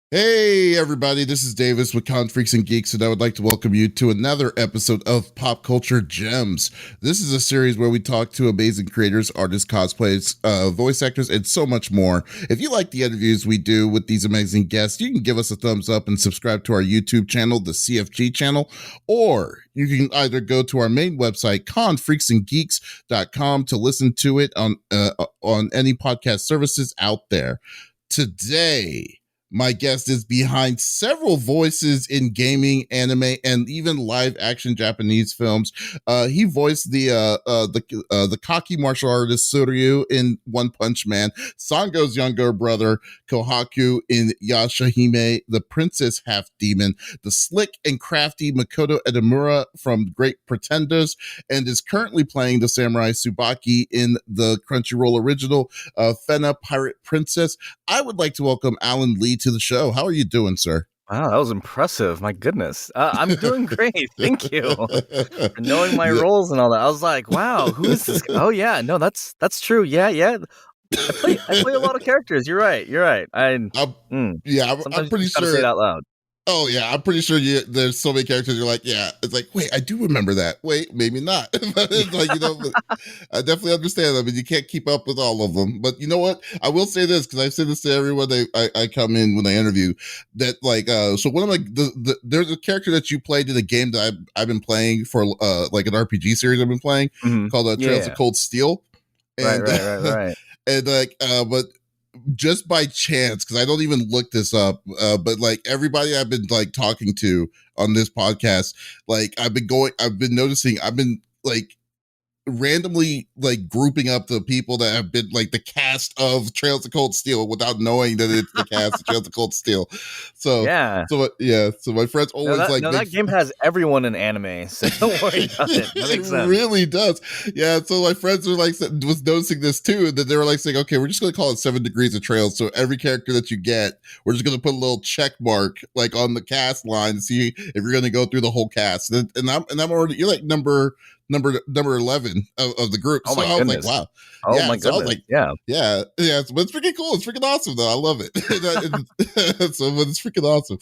Hey everybody, this is Davis with Con Freaks and Geeks, and I would like to welcome you to another episode of Pop Culture Gems. This is a series where we talk to amazing creators, artists, cosplays, voice actors, and so much more. If you like the interviews we do with these amazing guests, you can give us a thumbs up and subscribe to our YouTube channel, the CFG channel, or you can either go to our main website, confreaksandgeeks.com, to listen to it on any podcast services out there. Today, my guest is behind several voices in gaming, anime, and even live action Japanese films. He voiced the cocky martial artist Suryu in One Punch Man, Sango's younger brother Kohaku in Yashahime, the princess half demon, the slick and crafty Makoto Edamura from Great Pretenders, and is currently playing the samurai Tsubaki in the Crunchyroll original Fena Pirate Princess. I would like to welcome Alan Lee to the show. How are you doing, sir? Wow, that was impressive. My goodness. I'm doing great. Thank you for knowing my roles and all that. I was like, wow, who is this guy? Oh, yeah. No, that's true. Yeah. I play a lot of characters. You're right. I'm pretty sure. sure. Say it out loud. Oh yeah, I'm pretty sure there's so many characters. You're like, yeah, it's like, wait, I do remember that. Wait, maybe not. But it's like, I definitely understand them, and you can't keep up with all of them. But you know what? I will say this because I say this to everyone I come in when I interview. That so one of there's a character that you played in a game that I've been playing for like an RPG series I've been playing called Trails of Cold Steel. And, right. And but just by chance, because I don't even look this up, but like everybody I've been like talking to on this podcast, like I've been noticing, I've been like randomly like grouping up the people that have been like the cast of Trails of Cold Steel without knowing that it's the cast of Trails of Cold Steel. So so my friends always that game has everyone in anime, so don't worry about it. That makes sense. Really does. Yeah, so my friends were like was noticing this too, and then they were like saying, okay, we're just gonna call it 7 Degrees of Trails. So every character that you get, we're just gonna put a little check mark like on the cast line to see if you're gonna go through the whole cast. And I'm already, you're like number 11 of the group. Oh so I was like, wow. Oh my goodness. So I was like, yeah. But it's freaking cool. It's freaking awesome though. I love it. So it's freaking awesome.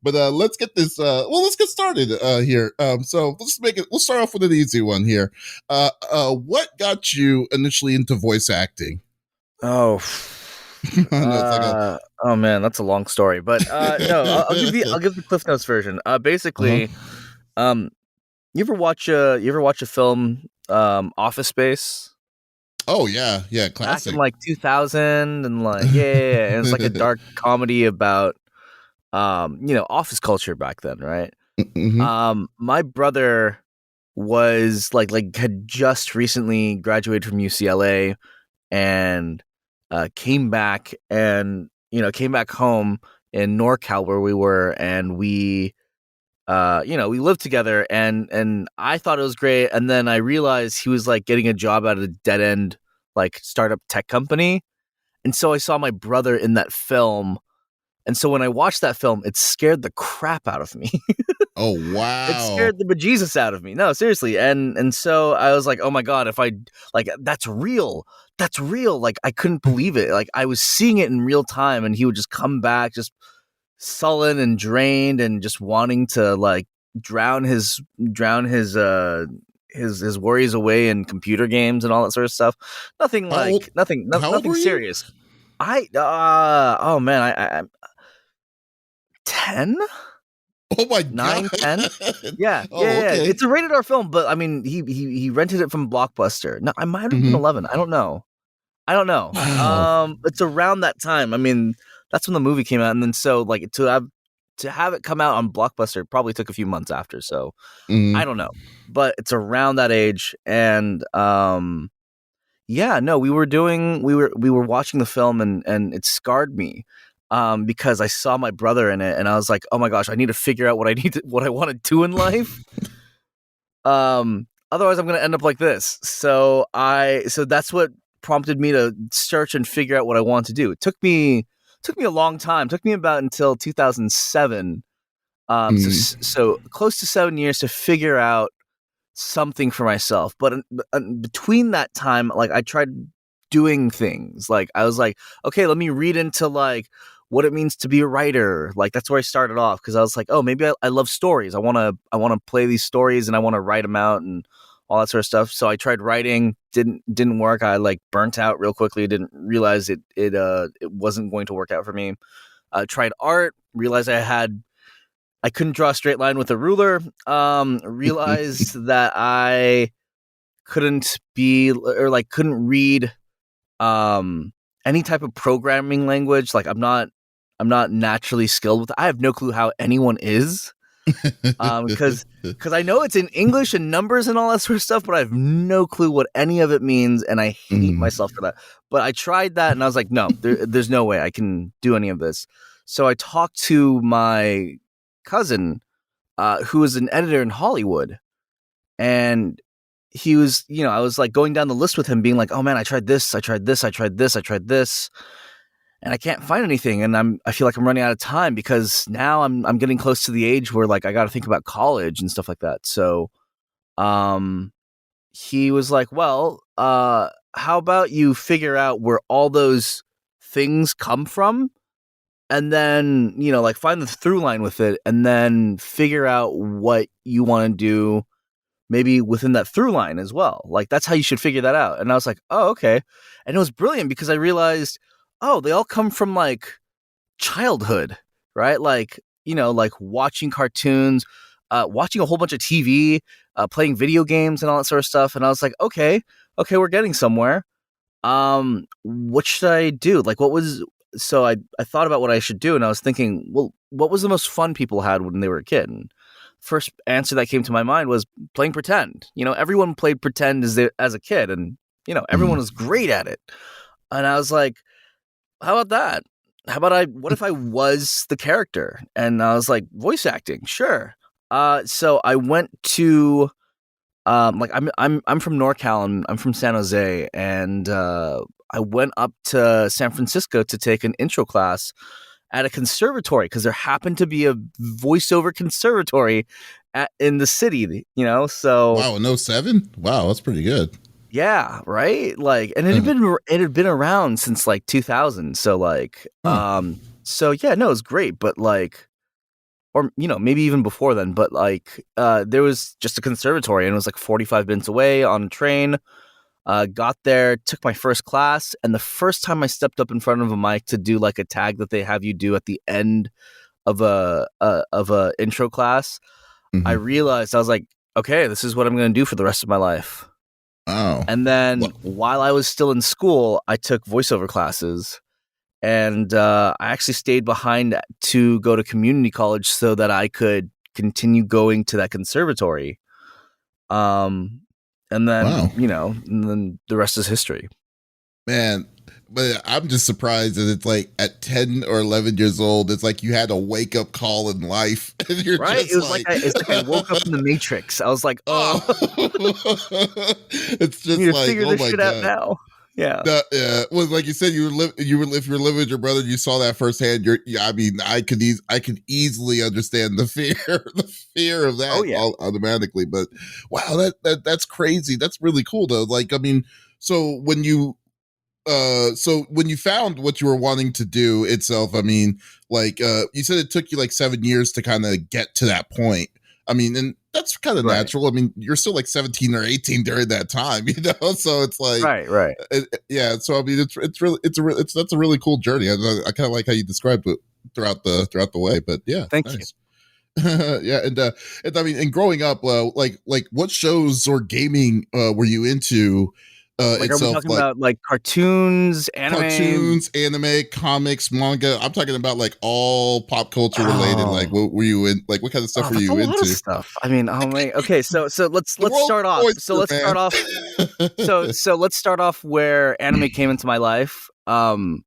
But let's get this let's get started here. So we'll start off with an easy one here. What got you initially into voice acting? Oh oh man, that's a long story. But no, I'll give the Cliff Notes version. Basically, you ever watch a film, Office Space? Oh yeah, classic. Back in like 2000, and like and it's like a dark comedy about office culture back then, right? Mm-hmm. My brother was like had just recently graduated from UCLA and came back home in NorCal where we were, and we lived together, and I thought it was great. And then I realized he was like getting a job at a dead end, like startup tech company. And so I saw my brother in that film. And so when I watched that film, it scared the crap out of me. Oh, wow. It scared the bejesus out of me. No, seriously. And so I was like, oh my God, if I like, that's real. That's real. Like, I couldn't believe it. Like, I was seeing it in real time, and he would just come back just sullen and drained and just wanting to like drown his worries away in computer games and all that sort of stuff. Nothing serious. I'm 10. Oh my 9, God. 10? Yeah. Okay. It's a rated R film, but I mean, he rented it from Blockbuster. No, I might have been 11. I don't know. Wow. It's around that time. I mean, that's when the movie came out, and then so like to have it come out on Blockbuster probably took a few months after. So I don't know, but it's around that age, and we were watching the film, and it scarred me. Because I saw my brother in it, and I was like, "Oh my gosh, I need to figure out what I want to do in life." Otherwise, I'm going to end up like this. So that's what prompted me to search and figure out what I want to do. It took me a long time. It took me about until 2007. So close to 7 years to figure out something for myself. But between that time, like I tried doing things. Like I was like, okay, let me read into like what it means to be a writer. Like that's where I started off, because I was like, oh, maybe I love stories. I want to play these stories and I want to write them out and all that sort of stuff. So I tried writing, didn't work. I like burnt out real quickly. Didn't realize it wasn't going to work out for me. Tried art, realized I couldn't draw a straight line with a ruler. Realized that I couldn't read any type of programming language. Like I'm not naturally skilled with it. I have no clue how anyone is. Because I know it's in English and numbers and all that sort of stuff, but I have no clue what any of it means, and I hate myself for that. But I tried that, and I was like, no, there's no way I can do any of this. So I talked to my cousin, who is an editor in Hollywood, and he was, I was like going down the list with him, being like, oh man, I tried this, I tried this, I tried this, I tried this. And I can't find anything, and I feel like I'm running out of time, because now I'm getting close to the age where like I got to think about college and stuff like that. So, he was like, "Well, how about you figure out where all those things come from, and then like find the through line with it, and then figure out what you want to do, maybe within that through line as well. Like that's how you should figure that out." And I was like, "Oh, okay," and it was brilliant, because I realized, oh, they all come from like childhood, right? Like, like watching cartoons, watching a whole bunch of TV, playing video games and all that sort of stuff. And I was like, okay, we're getting somewhere. What should I do? Like, so I thought about what I should do, and I was thinking, well, what was the most fun people had when they were a kid? And first answer that came to my mind was playing pretend. Everyone played pretend as a kid, and, everyone was great at it. And I was like, how about that? What if I was the character? And I was like, voice acting, sure. So I went to, like I'm from NorCal, and I'm from San Jose, and I went up to San Francisco to take an intro class at a conservatory, because there happened to be a voiceover conservatory in the city, so. Wow, in 07? Wow, that's pretty good. Yeah, right? Like, and it had been around since like 2000. So like, so yeah, no, it was great. But like, or, maybe even before then, but like, there was just a conservatory, and it was like 45 minutes away on a train. Got there, took my first class. And the first time I stepped up in front of a mic to do like a tag that they have you do at the end of a intro class, I realized, I was like, okay, this is what I'm going to do for the rest of my life. Oh. And then while I was still in school, I took voiceover classes, and I actually stayed behind to go to community college so that I could continue going to that conservatory. And then, and then the rest is history. Man, but I'm just surprised that it's like at 10 or 11 years old, it's like you had a wake up call in life. And you're right? Just it was like I woke up in the Matrix. I was like, oh, it's just like, figure this shit out now. Yeah. Well, like you said, if you were living with your brother, you saw that firsthand. I could easily understand the fear of that. Oh, yeah. Automatically. But wow, that's crazy. That's really cool though. Like, I mean, so when you found what you were wanting to do itself, I mean, like, you said it took you like 7 years to kind of get to that point. I mean, and that's kind of natural. I mean, you're still like 17 or 18 during that time, so it's like, right. Yeah. So, I mean, that's a really cool journey. I kind of like how you described it throughout the way, but yeah. Thank you. Yeah. And I mean, and growing up, like what shows or gaming, were you into? Like, are we talking about like cartoons, anime, comics, manga? I'm talking about like all pop culture related. Like, what were you in? Like, what kind of stuff were you into? Lot of stuff. I mean, oh my. Okay, so let's start off. So let's start off where anime came into my life. I've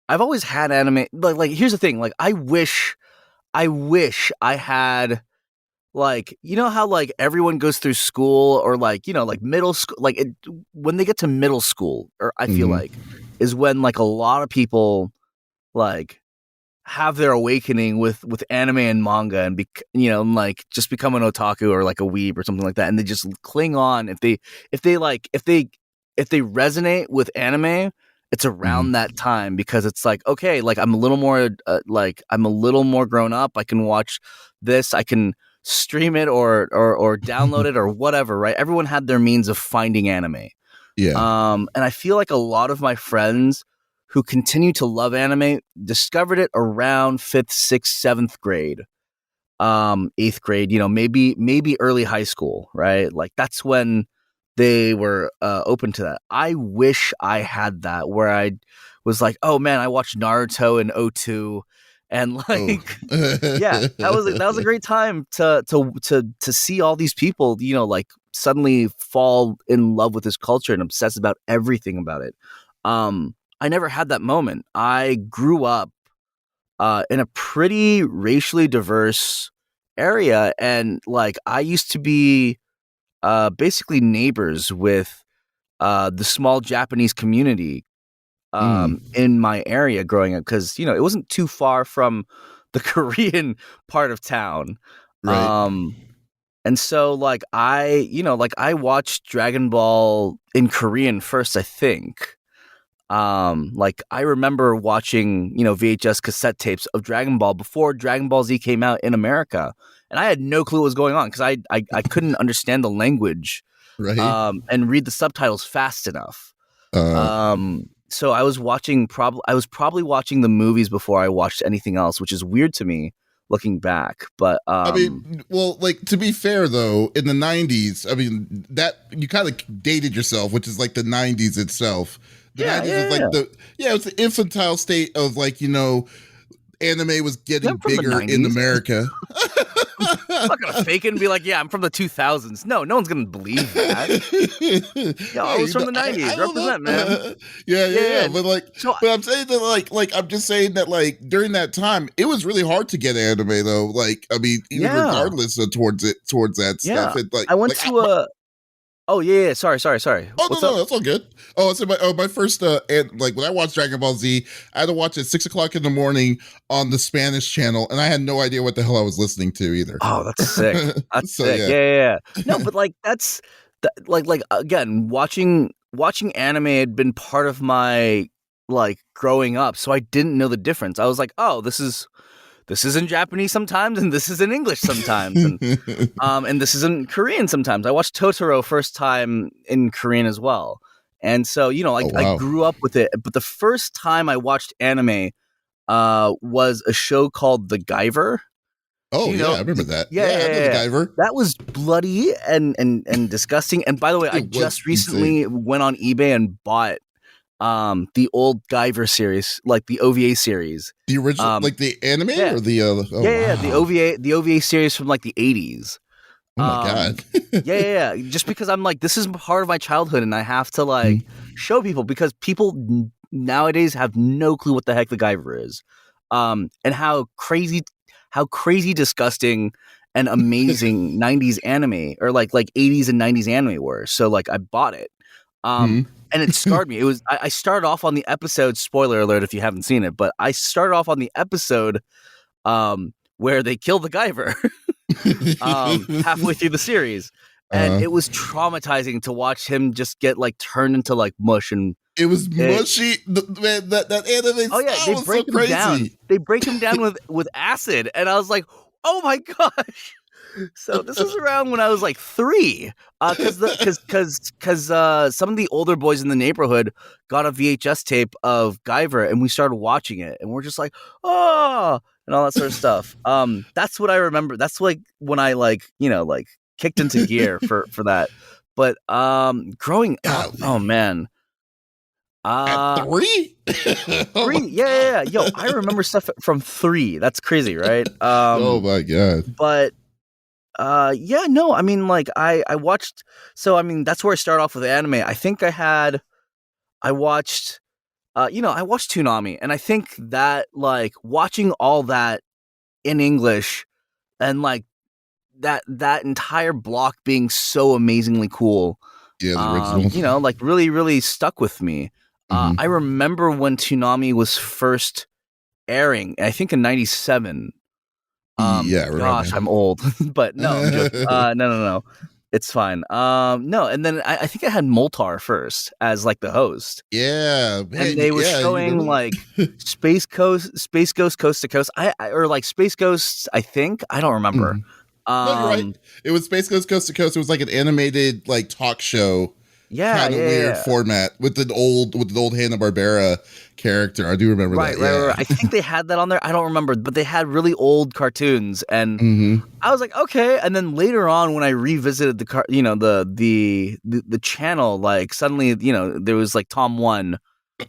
always had anime. Like here's the thing. Like, I wish I had. Like, how like everyone goes through school, or like, like middle school, like when they get to middle school, or I feel like is when like a lot of people like have their awakening with anime and manga, and like just become an otaku or like a weeb or something like that. And they just cling on if they resonate with anime, it's around that time, because it's like, okay, like I'm a little more grown up. I can watch this. I can stream it or download it or whatever, right? Everyone had their means of finding anime. Yeah. And I feel like a lot of my friends who continue to love anime discovered it around 5th, 6th, 7th grade, 8th grade, maybe early high school, right? Like that's when they were open to that. I wish I had that, where I was like, oh man, I watched Naruto in '02, and like, yeah, that was a great time to see all these people, like suddenly fall in love with this culture and obsess about everything about it. I never had that moment. I grew up in a pretty racially diverse area, and like I used to be basically neighbors with the small Japanese community in my area growing up, because it wasn't too far from the Korean part of town. Right. And so like I watched Dragon Ball in Korean first, I think. Like I remember watching, VHS cassette tapes of Dragon Ball before Dragon Ball Z came out in America. And I had no clue what was going on, because I couldn't understand the language, Right. and read the subtitles fast enough. Uh, So I was probably watching the movies before I watched anything else, which is weird to me looking back. But I mean, well, like to be fair though, in the '90s, I mean that you kind of dated yourself, which is like the '90s itself. The '90s was like it was the infantile state of like anime was getting bigger in America. I'm not gonna fake it and be like, yeah, I'm from the 2000s. No one's gonna believe that. Yeah, I was from the 90s. Represent, man. Yeah. But I'm saying that I'm just saying that like during that time, it was really hard to get anime though. Like, I mean, even regardless of towards that stuff. It, like, I went to a. Oh yeah. Sorry. Oh no, that's all good. Oh, so my first and like when I watched Dragon Ball Z, I had to watch it 6:00 in the morning on the Spanish channel, and I had no idea what the hell I was listening to either. Oh, that's sick. That's sick. Yeah. No, but like that's like again, watching anime had been part of my like growing up, so I didn't know the difference. I was like, oh, this is in Japanese sometimes, and this is in English sometimes, and this is in Korean sometimes. I watched Totoro first time in Korean as well, and so I grew up with it. But the first time I watched anime was a show called The Guyver. Oh I remember that. Yeah, I know The Guyver. That was bloody and disgusting. And by the way, I just recently went on eBay and bought the old Guyver series, like the OVA series, the original, like the anime or the the OVA series from like the 80s. Oh my god. yeah. Just because I'm like, this is part of my childhood, and I have to like show people, because people nowadays have no clue what the heck the Guyver is, and how crazy disgusting and amazing 90s anime, or like 80s and 90s anime were. So like I bought it. And it scarred me. It was I started off on the episode, spoiler alert if you haven't seen it, but I started off on the episode where they kill the Guyver halfway through the series. And it was traumatizing to watch him just get like turned into like mush, and it was mushy. Man, that anime they break him down. They break him down with acid, and I was like, oh my gosh. So this was around when I was like 3, because some of the older boys in the neighborhood got a VHS tape of Guyver, and we started watching it, and we're just like, oh, and all that sort of stuff. That's what I remember. That's like when I like kicked into gear for that. But growing up, oh man. At 3? 3? Yeah. Yo, I remember stuff from 3. That's crazy, right? Oh my god. But I mean, like I watched, so I mean that's where I started off with anime. I think I watched Toonami, and I think that like watching all that in English, and like that entire block being so amazingly cool, the original, like really, really stuck with me. I remember when Toonami was first airing, I think in '97. Yeah, right. Gosh, I'm old, but no, I'm joking. No. It's fine. No, and then I think I had Moltar first as like the host. Yeah, man, And they were you showing remember like Space Ghost Coast to Coast. Or like Space Ghosts, I think. I don't remember. No, you're right. It was Space Ghost Coast to Coast. It was like an animated like talk show, Yeah, kind of weird yeah. format with an old Hanna-Barbera character. I do remember that. Right. I think they had that on there. I don't remember, but they had really old cartoons, and I was like, okay. And then later on, when I revisited the channel, like suddenly, there was like Tom One,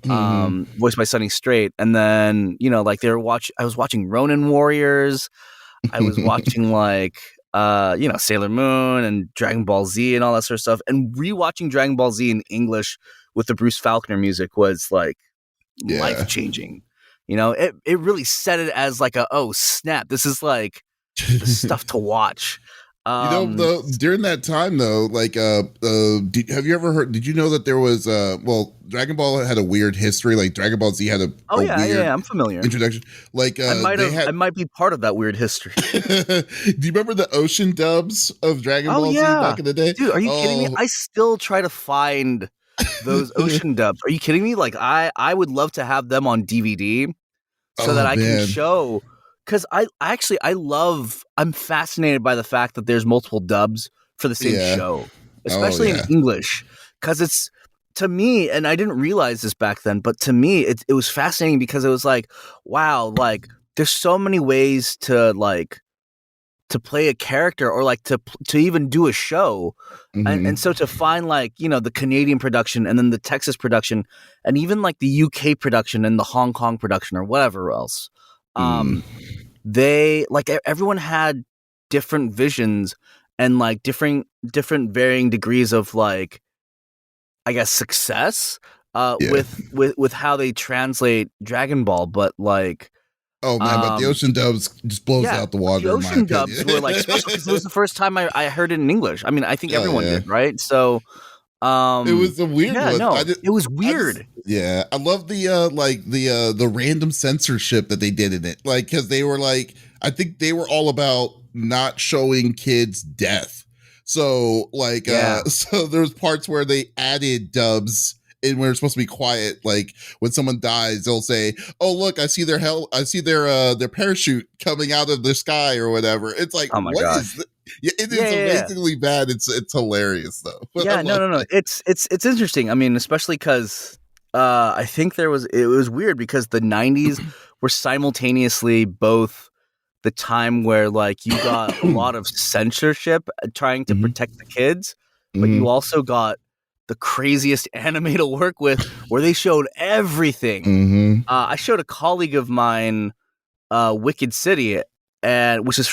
voiced by Sonny Strait, and then like I was watching Ronin Warriors. I was watching like Sailor Moon and Dragon Ball Z and all that sort of stuff, and rewatching Dragon Ball Z in English with the Bruce Faulkner music was like life changing. It really set it as like oh snap, this is like the stuff to watch. Though during that time though, like have you ever heard, did you know that there was Dragon Ball had a weird history, like Dragon Ball Z had a weird I'm familiar introduction, like I might be part of that weird history. Do you remember the ocean dubs of Dragon Ball Z back in the day? Dude, are you kidding me? I still try to find those ocean dubs. Are you kidding me? Like I would love to have them on DVD so that I can show, because I'm fascinated by the fact that there's multiple dubs for the same show, especially in English, because it's, to me, and I didn't realize this back then, but to me it was fascinating because it was like, wow, like there's so many ways to play a character, or like to even do a show. And so to find like the Canadian production, and then the Texas production, and even like the UK production and the Hong Kong production or whatever else, they like, everyone had different visions and like different varying degrees of like, I guess, success with how they translate Dragon Ball. But like, oh man, but the ocean dubs just blows out the water. The ocean dubs were like special because it was the first time I heard it in English. I mean, I think everyone did, right? So it was a weird one. No, it was weird. I love the random censorship that they did in it, like, because they were like, I think they were all about not showing kids death. So like so there's parts where they added dubs and where it's supposed to be quiet, like when someone dies, they'll say, "Oh look, I see their their parachute coming out of the sky," or whatever. It's like, oh my gosh. It is amazingly bad. It's hilarious though. Yeah, no. It's interesting. I mean, especially because I think it was weird because the 90s were simultaneously both the time where like you got a lot of censorship trying to protect the kids, but you also got the craziest anime to work with, where they showed everything. I showed a colleague of mine Wicked City, and which is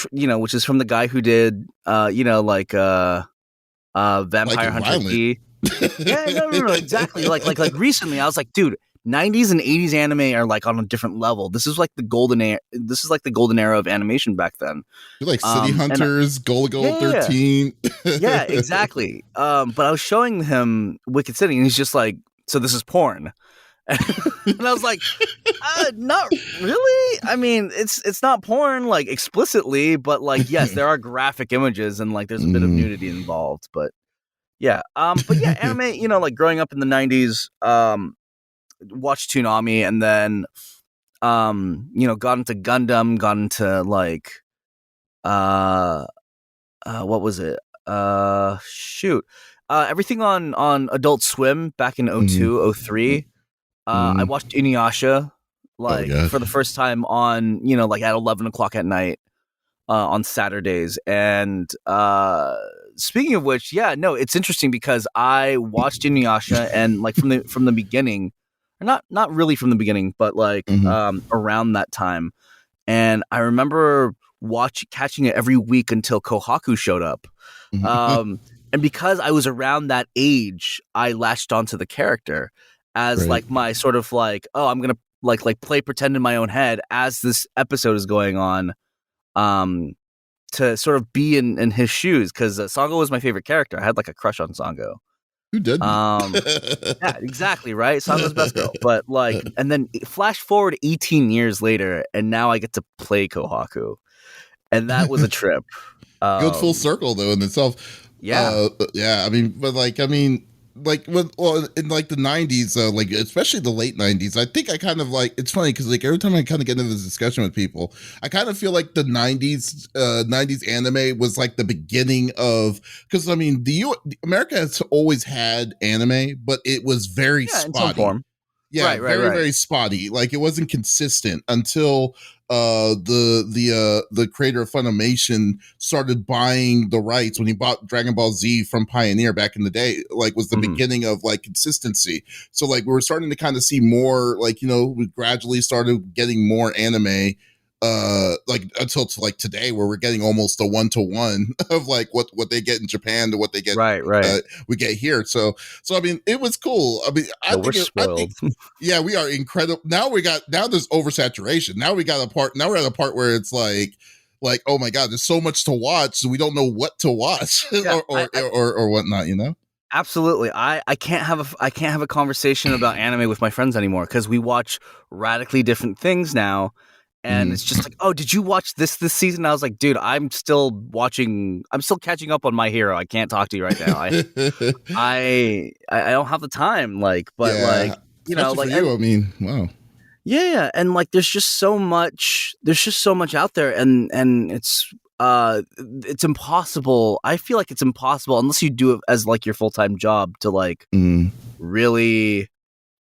from the guy who did Vampire Hunter D. No, exactly. Like recently, I was like, dude, 90s and 80s anime are like on a different level. This is like the golden era of animation back then. You're like City Hunters, Gullible 13. Yeah, exactly. But I was showing him Wicked City, and he's just like, so this is porn. And I was like, not really. I mean, it's not porn like explicitly, but like, yes, there are graphic images and like there's a bit of nudity involved. But yeah, anime. Like growing up in the 90s, watched Toonami, and then got into Gundam, got into like what was it? Everything on Adult Swim back in 02, 03. I watched Inuyasha for the first time on, like at 11 o'clock at night on Saturdays. And speaking of which, it's interesting because I watched Inuyasha and like from the beginning, or not really from the beginning, but like around that time. And I remember catching it every week until Kohaku showed up. And because I was around that age, I latched onto the character as like my sort of like, oh, I'm gonna like play pretend in my own head as this episode is going on, to sort of be in his shoes, because Sango was my favorite character. I had like a crush on Sango. Who didn't? Yeah, exactly, right? Sango's best girl. But like, and then flash forward 18 years later, and now I get to play Kohaku, and that was a trip. Good full circle though in itself. Yeah. Yeah, I mean, but like well, in like the 90s, like especially the late 90s, I think I kind of like, it's funny because like every time I kind of get into this discussion with people, I kind of feel like the 90s anime was like the beginning of, because I mean America has always had anime, but it was very Yeah, in some spotty. form. Yeah, Right, right, very right. very spotty. Like it wasn't consistent until the creator of Funimation started buying the rights when he bought Dragon Ball Z from Pioneer back in the day. Like was the Mhm. beginning of like consistency. So like we were starting to kind of see more, like, you know, we gradually started getting more anime, like until to like today, where we're getting almost a 1-to-1 of like what they get in Japan to what they get, Right, right. we get here. So I mean, it was cool. I mean, Yeah, we're I think, spoiled. yeah, we are incredible. Now there's oversaturation. Now we're at a part where it's like, oh my God, there's so much to watch, so we don't know what to watch Yeah, or whatnot, you know? absolutely. I can't have a conversation about anime with my friends anymore because we watch radically different things now. And it's just like, oh, did you watch this season? I was like, dude, I'm still catching up on My Hero. I can't talk to you right now. I don't have the time. Like, but Yeah, like, especially for like, you. I mean, wow. yeah, and like, there's just so much out there, and it's impossible. I feel like it's impossible unless you do it as like your full-time job to like really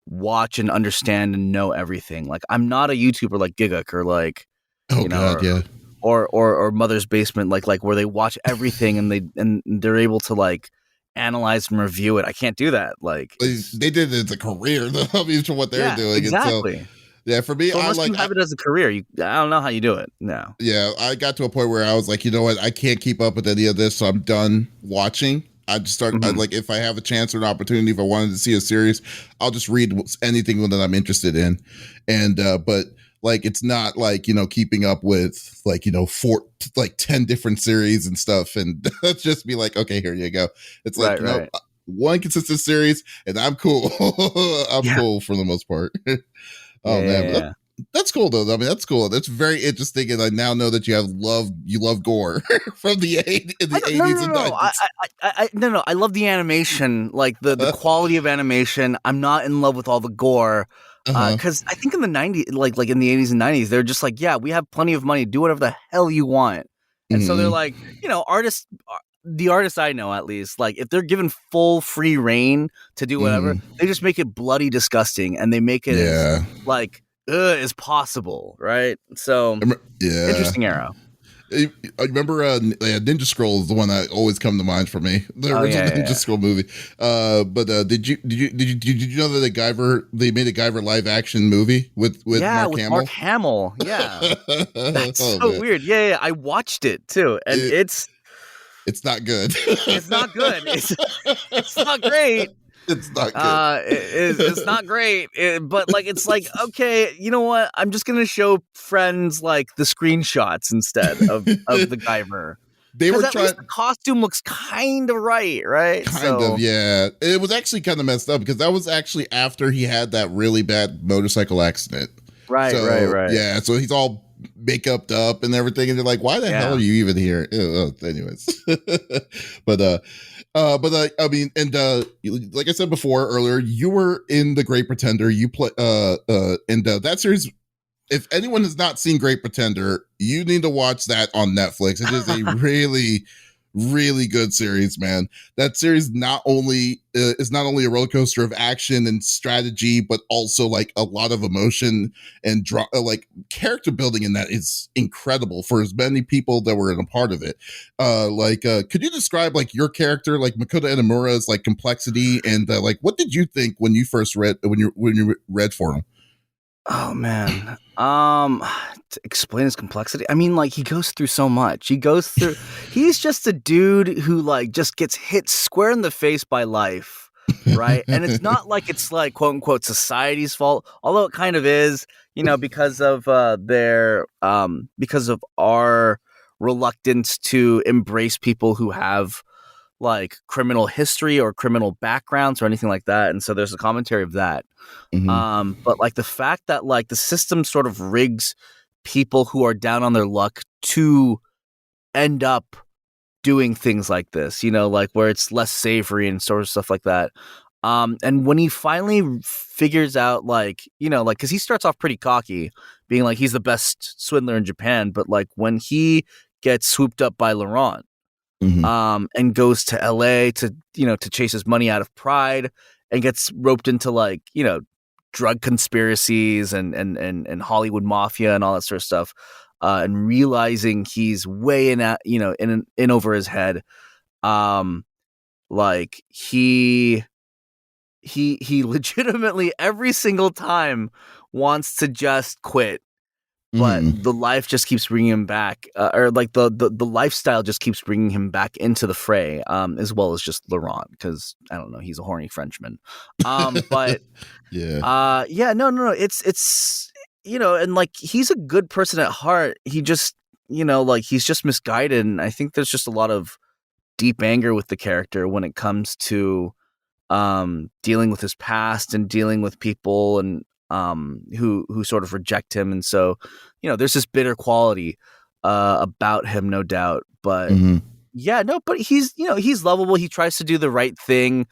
watch and understand and know everything. Like, I'm not a YouTuber like Giguk or like, Oh God, yeah. or Mother's Basement, like where they watch everything and they're able to like analyze and review it. I can't do that. Like, They did it as a career, though. I mean, for what they're yeah, doing, and so exactly. yeah, for me, So unless you have it as a career, I don't know how you do it. No. yeah, I got to a point where I was like, you know what, I can't keep up with any of this, so I'm done watching. I just I, like, if I have a chance or an opportunity, if I wanted to see a series, I'll just read anything that I'm interested in, and but like it's not like, you know, keeping up with like, you know, 10 different series and stuff, and just be like, okay, here you go. It's like, Right, you know, right. one consistent series, and I'm cool. I'm Yeah. cool for the most part. Oh man, but Yeah. that's cool though. I mean, that's cool. That's very interesting, and I now know that you love gore from the No, no, 80s no, and no. 90s. No. I love the animation, like the quality of animation. I'm not in love with all the gore, because I think in the 90s, like in the 80s and 90s, they're just like, yeah, we have plenty of money, do whatever the hell you want, and so they're like, artists. The artists I know, at least, like if they're given full free reign to do whatever, they just make it bloody disgusting, and they make it as Yeah. like as possible, right? So Yeah. interesting era. I remember Ninja Scroll is the one that always come to mind for me. The Oh original yeah, Ninja yeah. Scroll movie. But did you know that they made a Guyver live action movie with Yeah, Mark with Hamill? Mark Hamill. Yeah. That's Oh so man, weird. Yeah, I watched it too, and it, it's not good. it's not good. It's not great. It's not good. It's not great. But like, it's like, okay, you know what? I'm just gonna show friends like the screenshots instead of the Guyver, They because were at least trying. the costume looks kind of right? Kind of, So yeah. It was actually kind of messed up because that was actually after he had that really bad motorcycle accident. So right. yeah, so he's all makeuped up and everything, and they're like, "Why the hell Yeah. are you even here?" Anyways, but I mean, and like I said before earlier, you were in The Great Pretender. You play and that series. If anyone has not seen Great Pretender, you need to watch that on Netflix. It is a really, really good series, man. That series not only is not only a roller coaster of action and strategy, but also like a lot of emotion and like character building in that is incredible for as many people that were in a part of it. Could you describe like your character, like Makoto Inamura's like complexity, and like what did you think when you first read when you read for him? Oh man. To explain his complexity. I mean, like, he goes through so much. He's just a dude who like just gets hit square in the face by life, right? And it's not like it's like quote unquote society's fault, although it kind of is, because of because of our reluctance to embrace people who have like criminal history or criminal backgrounds or anything like that. And so there's a commentary of that. But like the fact that like the system sort of rigs people who are down on their luck to end up doing things like this, like where it's less savory and sort of stuff like that. And when he finally figures out, like, because he starts off pretty cocky, being like he's the best swindler in Japan, but like when he gets swooped up by Laurent, and goes to LA to chase his money out of pride, and gets roped into like, drug conspiracies and Hollywood mafia and all that sort of stuff, and realizing he's way in over his head. Like he legitimately every single time wants to just quit, but the life just keeps bringing him back, or like the lifestyle just keeps bringing him back into the fray, as well as just Laurent, because I don't know, he's a horny Frenchman. But no, it's and like he's a good person at heart. He just like he's just misguided, and I think there's just a lot of deep anger with the character when it comes to dealing with his past and dealing with people and who sort of reject him, and so there's this bitter quality about him, no doubt. But but he's lovable. He tries to do the right thing,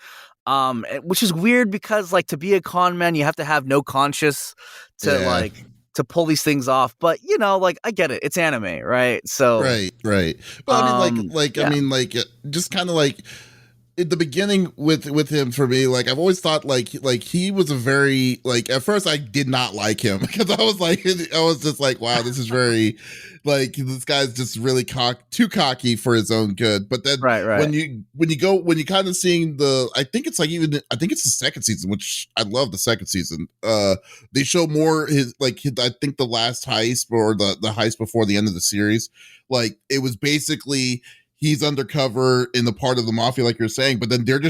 which is weird because like to be a con man, you have to have no conscience to to pull these things off. But like I get it, it's anime, right? So right. But I mean, just kind of like in the beginning with him, for me, like I've always thought like he was a very, like, at first I did not like him because I was just like, wow, this is very like, this guy's just really too cocky for his own good. But then when you kind of seeing I think it's the second season, which I love the second season. They show more I think the last heist, or the heist before the end of the series, like it was basically he's undercover in the part of the mafia, like you're saying, but then they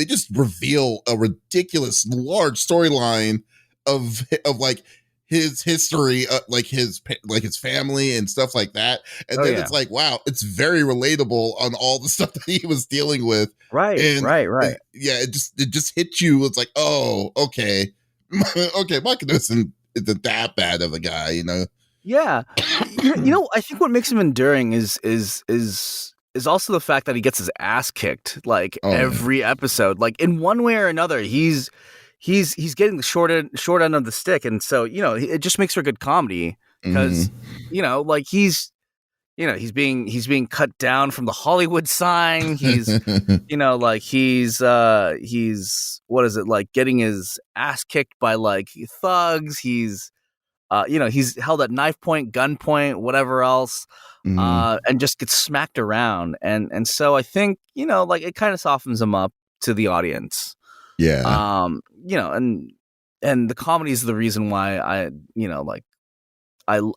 just reveal a ridiculous large storyline of like his history, like his family and stuff like that. And it's like, wow, it's very relatable on all the stuff that he was dealing with. Right. It just hits you. It's like, oh, okay. Okay, Mike isn't that bad of a guy, Yeah. I think what makes him enduring is also the fact that he gets his ass kicked like every episode. Like in one way or another, he's getting the short end of the stick, and so it just makes for good comedy because like he's being cut down from the Hollywood sign. He's like he's what is it, like getting his ass kicked by like thugs. He's he's held at knife point, gunpoint, whatever else, and just gets smacked around. And so I think, like it kind of softens him up to the audience. Yeah. And the comedy is the reason why I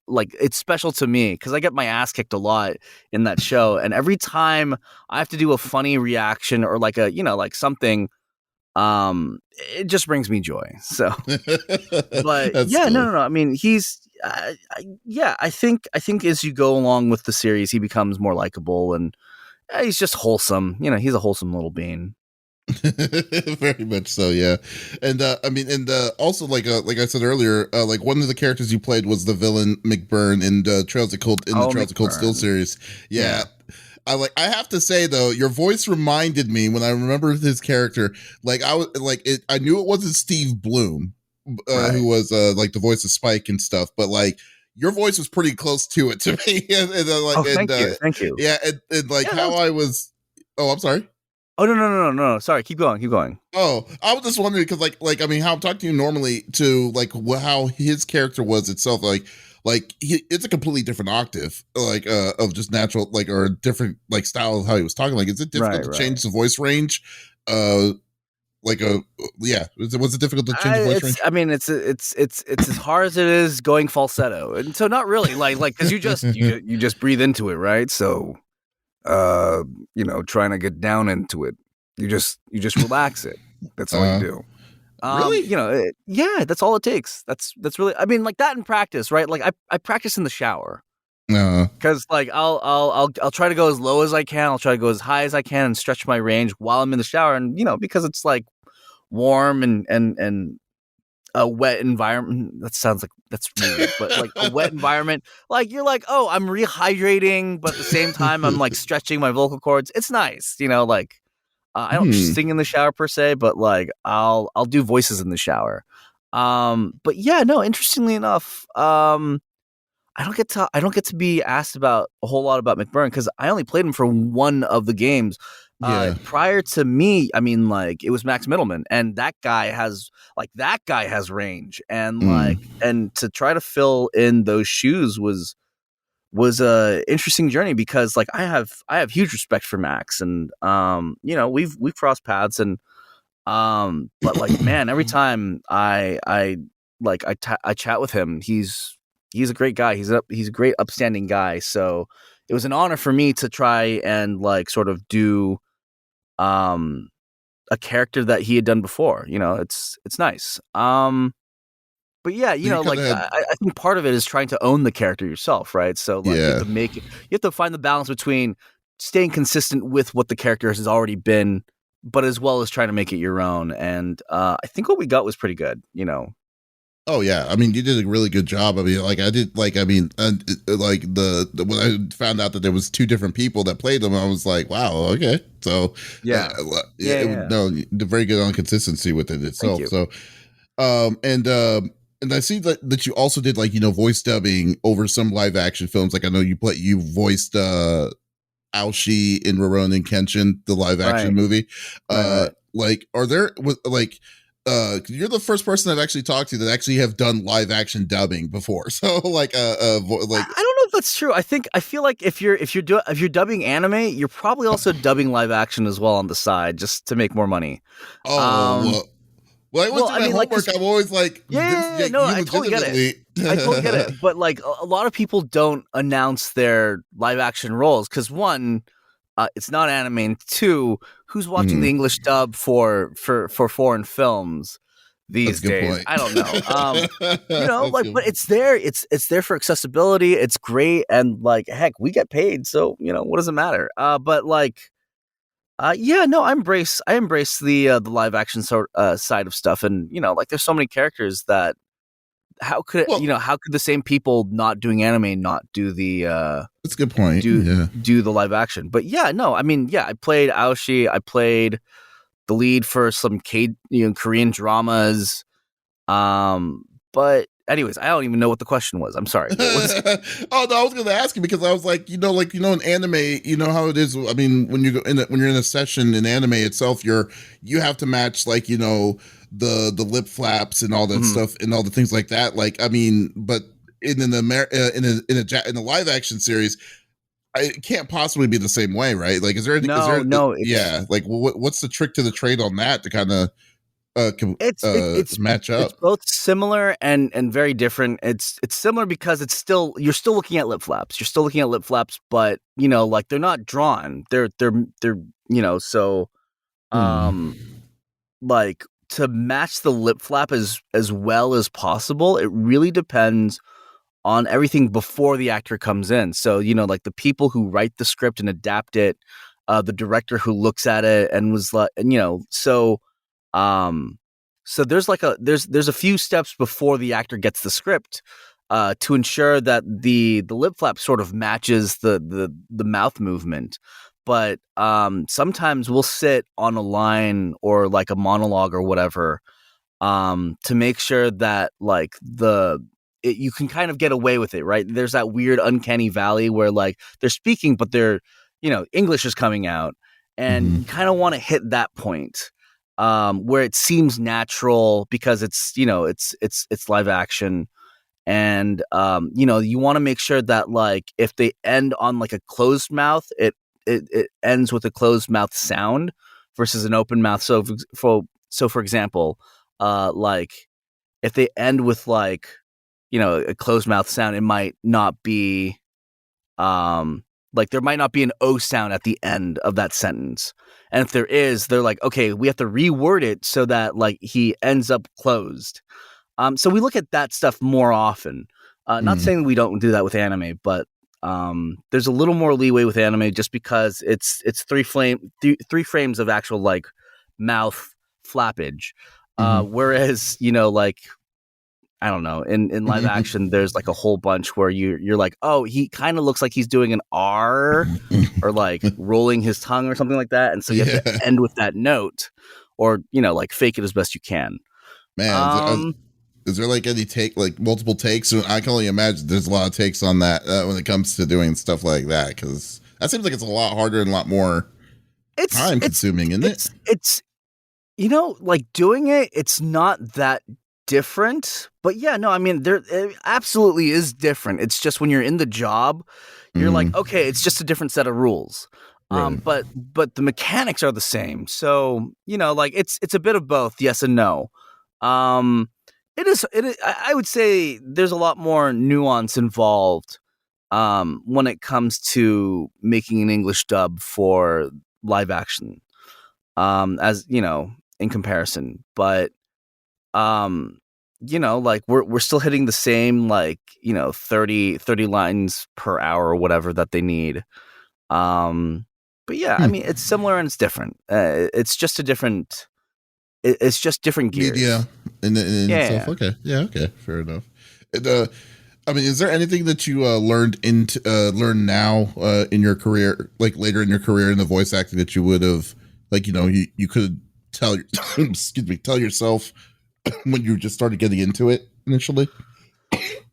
like it's special to me, because I get my ass kicked a lot in that show. And every time I have to do a funny reaction or like a, like something, it just brings me joy. So, but no. I mean, he's, I think as you go along with the series, he becomes more likable, and he's just wholesome. He's a wholesome little bean. Very much so, yeah. And I mean, and also like I said earlier, like one of the characters you played was the villain McBurn in the Trails of Cold Steel series. Yeah. I have to say though, your voice reminded me, when I remember his character, like I knew it wasn't Steve Bloom, who was like the voice of Spike and stuff, but like your voice was pretty close to it to me. Thank you. Yeah, and like how I was. Oh, I'm sorry. Oh no! Sorry, keep going. Oh, I was just wondering because like I mean, how I'm talking to you normally to like how his character was itself, it's a completely different octave, like of just natural, like, or a different like style of how he was talking. Like, is it difficult to change the voice range? Was it difficult to change the voice range? I mean, it's as hard as it is going falsetto, and so not really like because you just breathe into it, right? So, trying to get down into it, you just relax it. That's all you do. Really? That's all it takes. That's really, I mean, like that in practice, right? Like I practice in the shower. Because like I'll try to go as low as I can. I'll try to go as high as I can and stretch my range while I'm in the shower. And because it's like warm and a wet environment. That sounds like that's weird, but like a wet environment, like you're like, oh, I'm rehydrating, but at the same time, I'm like stretching my vocal cords. It's nice, like I don't sing in the shower per se, but like I'll do voices in the shower. But yeah, no, interestingly enough, I don't get to be asked about a whole lot about McBurn because I only played him for one of the games. Yeah. Prior to me, I mean, like it was Max Middleman, and that guy has range, and and to try to fill in those shoes was a interesting journey because like I have huge respect for Max, and we've crossed paths, and but like man, every time I chat with him, he's a great guy. He's a great upstanding guy. So it was an honor for me to try and like sort of do a character that he had done before. It's nice. But yeah, I think part of it is trying to own the character yourself, right? So like you have to you have to find the balance between staying consistent with what the character has already been, but as well as trying to make it your own. And I think what we got was pretty good, Oh yeah, I mean, you did a really good job. I mean, like I did, like I mean, like the when I found out that there was two different people that played them, I was like, wow, okay. So no, very good on consistency with it itself. So, and I see that you also did like voice dubbing over some live action films. Like I know you voiced Aoshi in Rurouni Kenshin, the live action movie. Like, are there like? You're the first person I've actually talked to that actually have done live action dubbing before. So like I don't know if that's true. I feel like if you're dubbing anime, you're probably also dubbing live action as well on the side just to make more money. Well, I was doing my homework. I'm always like, no, I totally get it. I totally get it. But like a lot of people don't announce their live action roles because one, it's not anime, and two, who's watching the English dub for foreign films these days? Point. I don't know. But it's there. It's there for accessibility. It's great, and like heck, we get paid, so what does it matter? But like, I embrace the live action side of stuff, and like there's so many characters that how could the same people not doing anime not do the that's a good point. Do the live action. But I mean, I played Aoshi, I played the lead for some Korean dramas. But anyways, I don't even know what the question was. I'm sorry. Oh no, I was going to ask you because I was like, in anime, how it is. I mean, when you're in a session in anime itself, you have to match like the lip flaps and all that stuff and all the things like that. Like, I mean, but in a live action series, it can't possibly be the same way, right? Like, like what's the trick to the trade on that to kind of match up? It's both similar and very different. It's similar because you're still looking at lip flaps. You're still looking at lip flaps, but like they're not drawn. They're so like to match the lip flap as well as possible. It really depends on everything before the actor comes in. So, like the people who write the script and adapt it, the director who looks at it and was like, so there's like there's a few steps before the actor gets the script, to ensure that the lip flap sort of matches the mouth movement. But sometimes we'll sit on a line or like a monologue or whatever, to make sure that like you can kind of get away with it, right? There's that weird uncanny valley where like they're speaking, but they're, English is coming out, and you kind of want to hit that point, where it seems natural because it's, it's live action. And, you want to make sure that like, if they end on like a closed mouth, it ends with a closed mouth sound versus an open mouth. So for example, like if they end with like, a closed mouth sound, it might not be, like there might not be an O sound at the end of that sentence. And if there is, they're like, okay, we have to reword it so that like he ends up closed. So we look at that stuff more often. Not saying we don't do that with anime, but there's a little more leeway with anime just because it's three frames of actual like mouth flappage. Whereas, like I don't know, in live action, there's like a whole bunch where you're like, oh, he kind of looks like he's doing an R or like rolling his tongue or something like that. And so you have to end with that note or, like fake it as best you can. Man, is there like any multiple takes? I can only imagine there's a lot of takes on that when it comes to doing stuff like that, because that seems like it's a lot harder and a lot more time consuming, isn't it? It's like doing it's not that different, but yeah, no, I mean, it absolutely is different. It's just when you're in the job, you're like, okay, it's just a different set of rules. Right. But the mechanics are the same. So, like it's a bit of both, yes and no. It is, I would say there's a lot more nuance involved when it comes to making an English dub for live action, as in comparison. But like we're still hitting the same 30 lines per hour or whatever that they need. But yeah, I mean, it's similar and it's different. It's just a different. It's just different gears. Media in itself. Okay. Yeah. Okay. Fair enough. And, I mean, is there anything that you learn now in your career, like later in your career in the voice acting, that you would have, you could tell yourself when you just started getting into it initially?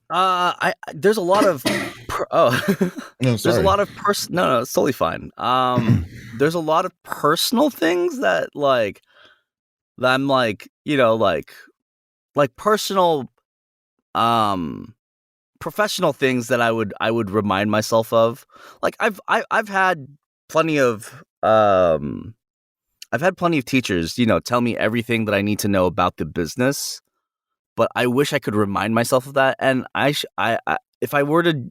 There's a lot of no, sorry. There's a lot of no, it's totally fine. There's a lot of personal things that that I'm like personal professional things that I would remind myself of. Like I've had plenty of teachers, tell me everything that I need to know about the business, but I wish I could remind myself of that. And I if I were to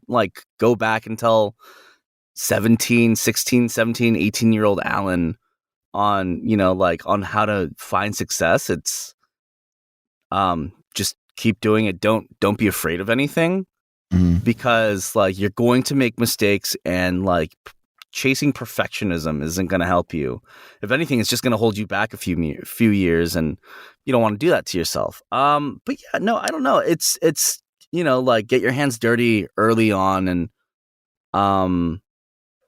go back and tell 17, 16, 17, 18-year-old Alan on, on how to find success, it's just keep doing it. Don't be afraid of anything, because you're going to make mistakes, and chasing perfectionism isn't going to help you. If anything, it's just going to hold you back a few years, and you don't want to do that to yourself. But yeah, no, I don't know. It's get your hands dirty early on, and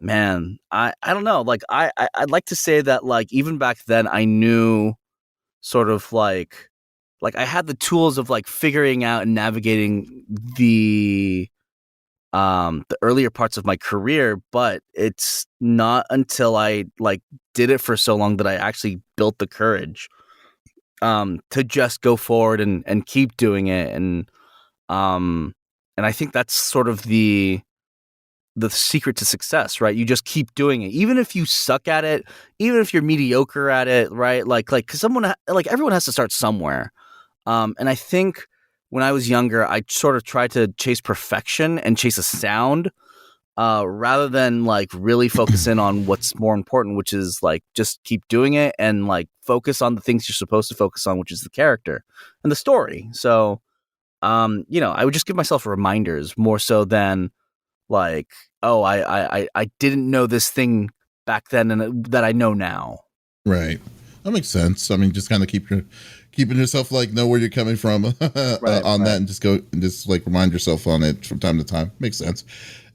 man, I don't know. I'd like to say that even back then I knew sort of I had the tools of figuring out and navigating the earlier parts of my career, but it's not until I did it for so long that I actually built the courage to just go forward and keep doing it. And I think that's sort of the secret to success, right? You just keep doing it, even if you suck at it, even if you're mediocre at it, right? Cause everyone has to start somewhere. And I think when I was younger, I sort of tried to chase perfection and chase a sound, rather than really focus in on what's more important, which is just keep doing it and focus on the things you're supposed to focus on, which is the character and the story. So, I would just give myself reminders more so than oh, I didn't know this thing back then and that I know now. Right. That makes sense. I mean, just kind of keeping yourself know where you're coming from on that, and just go and just remind yourself on it from time to time. Makes sense.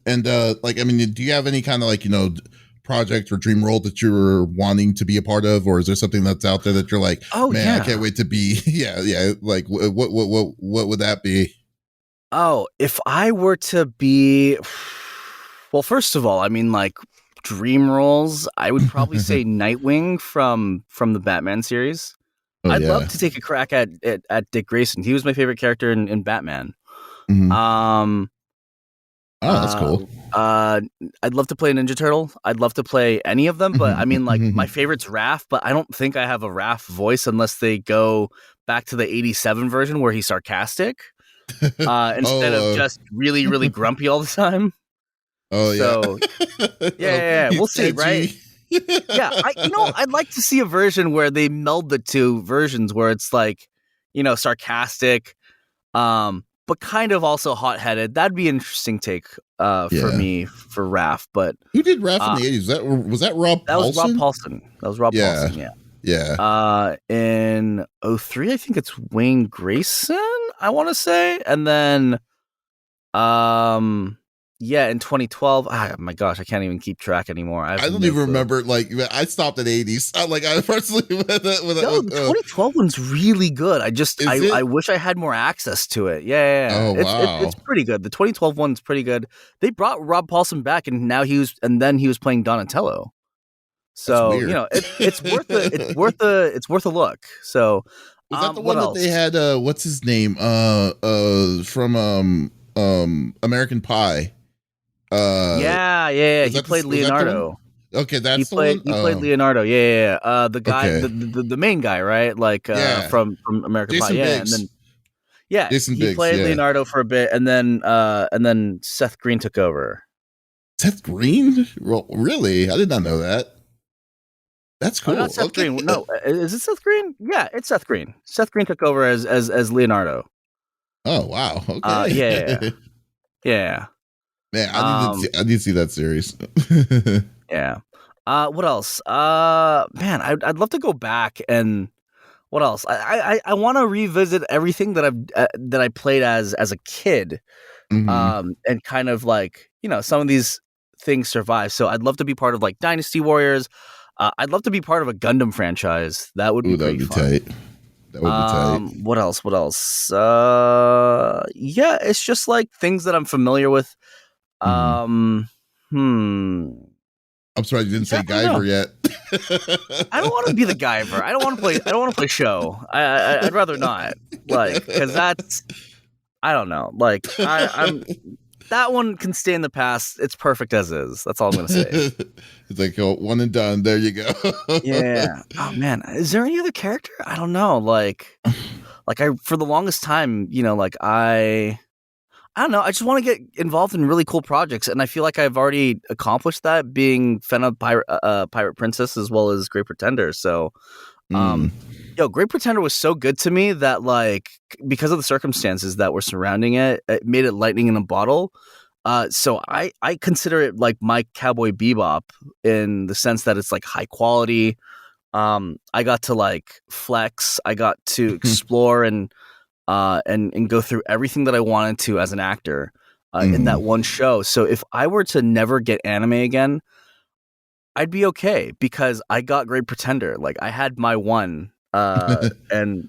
And I mean, do you have any kind of project or dream role that you're wanting to be a part of, or is there something that's out there that you're oh man, yeah, I can't wait to be? Yeah. What would that be? Oh, if I were to be, well, first of all, I mean, dream roles, I would probably say Nightwing from the Batman series. I'd love to take a crack at Dick Grayson. He was my favorite character in Batman. Mm-hmm. That's cool. I'd love to play Ninja Turtle. I'd love to play any of them, but I mean, my favorite's Raph, but I don't think I have a Raph voice unless they go back to the 87 version where he's sarcastic, instead of just really, really grumpy all the time. Oh, so, yeah. We'll see, edgy. Right? Yeah, I'd like to see a version where they meld the two versions, where it's sarcastic, but kind of also hot-headed. That'd be an interesting take for me for Raph. But who did Raph in the 80s? Was that Rob Paulson? That was Rob Paulson. Yeah. Yeah. In '03, I think it's Wayne Grayson, I want to say. And then, yeah, in 2012, my gosh, I can't even keep track anymore. I don't even remember. Like, I stopped at 80s. Like, I personally no, the 2012 one's really good. I wish I had more access to it. Yeah. Oh, wow. It's pretty good. The 2012 one's pretty good. They brought Rob Paulson back, and now he was playing Donatello. So it's worth it's worth a look. So was that the one that they had? What's his name? From American Pie. Yeah. He played Leonardo. Okay, that's he played Leonardo. Yeah. The guy, okay. the main guy, right? Like from American Jason Pie. Yeah, Biggs. And then Jason he Biggs, played Leonardo for a bit, and then Seth Green took over. Seth Green? Really? I did not know that. That's cool. Not Seth Green. No, is it Seth Green? Yeah, it's Seth Green. Seth Green took over as Leonardo. Oh wow. Okay. Yeah. Man, I need to see that series. Yeah. What else? Man, I'd love to go back and what else? I want to revisit everything that I played as a kid, and kind of like some of these things survive. So I'd love to be part of like Dynasty Warriors. I'd love to be part of a Gundam franchise. That would be pretty fun. Tight. That would be tight. What else? Yeah, it's just like things that I'm familiar with. I'm sorry you didn't say Guyver yet. I don't want to be the Guyver. I don't want to play show. I'd rather not. Like, because that's, I don't know. Like, I'm that one can stay in the past. It's perfect as is. That's all I'm gonna say. It's like one and done. There you go. Yeah. Oh man, is there any other character? I don't know. Like I for the longest time, I don't know. I just want to get involved in really cool projects, and I feel like I've already accomplished that, being fan of Pirate Princess as well as Great Pretender. So, Great Pretender was so good to me that, like, because of the circumstances that were surrounding it, it made it lightning in a bottle. So I consider it like my Cowboy Bebop, in the sense that it's like high quality. I got to like flex. I got to explore and go through everything that I wanted to as an actor in that one show. So if I were to never get anime again, I'd be okay, because I got Great Pretender. Like, I had my one, and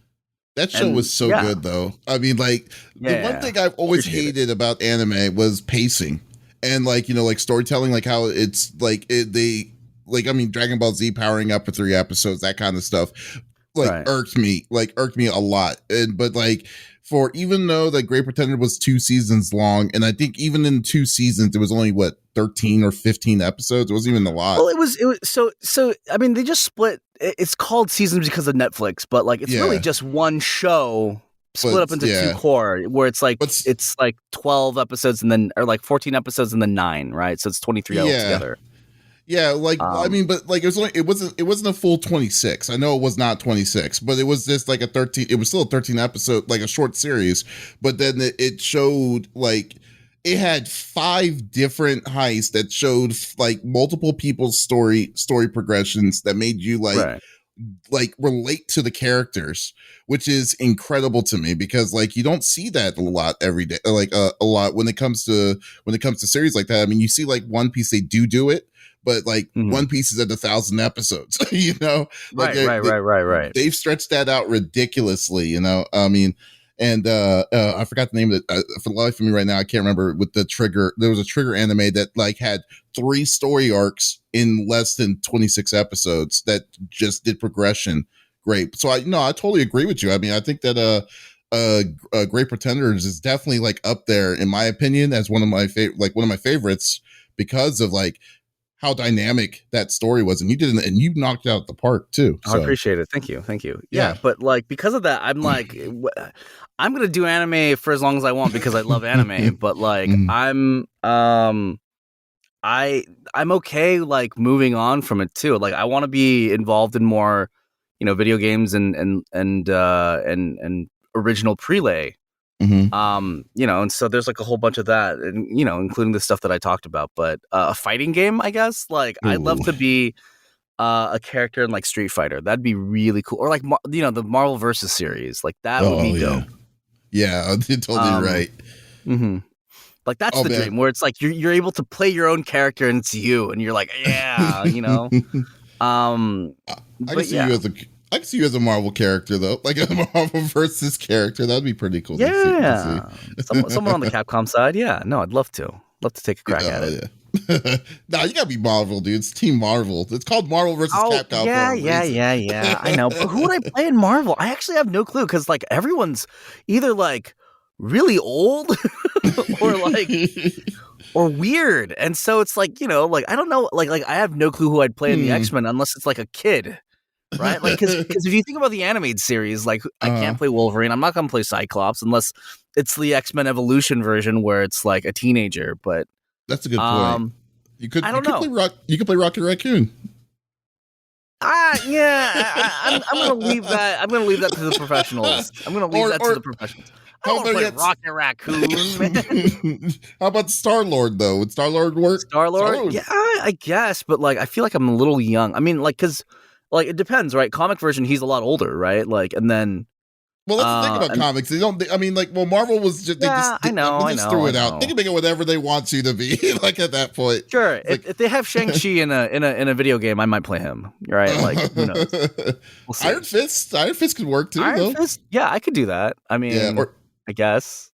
that show was so good, though. I mean, like, the one thing I've always hated about anime was pacing, and like storytelling, like how it's like Dragon Ball Z powering up for 3 episodes, that kind of stuff. Irked me a lot. But for, even though the Great Pretender was 2 seasons long, and I think even in 2 seasons it was only 13 or 15 episodes. It wasn't even a lot. Well, it was so I mean, they just split. It's called seasons because of Netflix, but like, it's really just one show split up into 2 core, where it's like 12 episodes and then, or like 14 episodes and then 9, right? So it's 23 altogether. Yeah, I mean, but like, it wasn't a full 26. I know it was not 26, but it was just like a 13. It was still a 13 episode, like a short series. But then it showed, like, it had 5 different heists that showed like multiple people's story progressions that made you like relate to the characters, which is incredible to me, because like, you don't see that a lot every day, like a lot when it comes to series like that. I mean, you see like One Piece, they do it, but like One Piece is at 1,000 episodes, Right. They've stretched that out ridiculously, I mean, and I forgot the name of it for the life of me right now. I can't remember. With the Trigger, there was a Trigger anime that like had 3 story arcs in less than 26 episodes that just did progression great. So I totally agree with you. I mean, I think that Great Pretenders is definitely like up there, in my opinion, as one of my favorites, because of like how dynamic that story was, and you knocked it out the park too. So. I appreciate it. Thank you. Yeah, but like, because of that, I'm like, I'm gonna do anime for as long as I want, because I love anime. But like, I'm okay like moving on from it too. Like, I want to be involved in more, video games and original prelay. And so there's like a whole bunch of that, and including the stuff that I talked about. But a fighting game, I guess, like, I'd love to be a character in like Street Fighter. That'd be really cool. Or like the Marvel versus series. Like that would be dope. Yeah, you're totally right. Mm-hmm. Like that's the dream where it's like you're able to play your own character and it's you and you're like, yeah, I can see you as a Marvel character though, like a Marvel versus character. That'd be pretty cool. Yeah, someone on the Capcom side. Yeah, no, I'd love to take a crack at it. Yeah. No, you gotta be Marvel, dude. It's Team Marvel. It's called Marvel versus Capcom. Yeah. I know, but who would I play in Marvel? I actually have no clue because like everyone's either like really old or like or weird, and so it's like like I don't know, like I have no clue who I'd play in the X-Men unless it's like a kid, right? Like because if you think about the animated series, like I can't play Wolverine. I'm not gonna play Cyclops unless it's the X-Men Evolution version where it's like a teenager, but. That's a good point. You could play Rocket Raccoon. I'm gonna leave that. I'm gonna leave that to the professionals. I'm gonna leave that to the professionals. I don't want to play Rocket Raccoon, man. How about Star-Lord though? Would Star-Lord work? Star-Lord? Yeah, I guess, but like I feel like I'm a little young. I mean, like because like it depends, right? Comic version, he's a lot older, right? Like and then. Well, that's the thing about comics. They don't. I mean, like, Marvel was just. They just threw it out. They can make it whatever they want you to be. Like at that point. Sure. If they have Shang-Chi in a video game, I might play him. Right? Like who knows? We'll see. Iron Fist could work too. Iron Fist. Yeah, I could do that. I mean, I guess.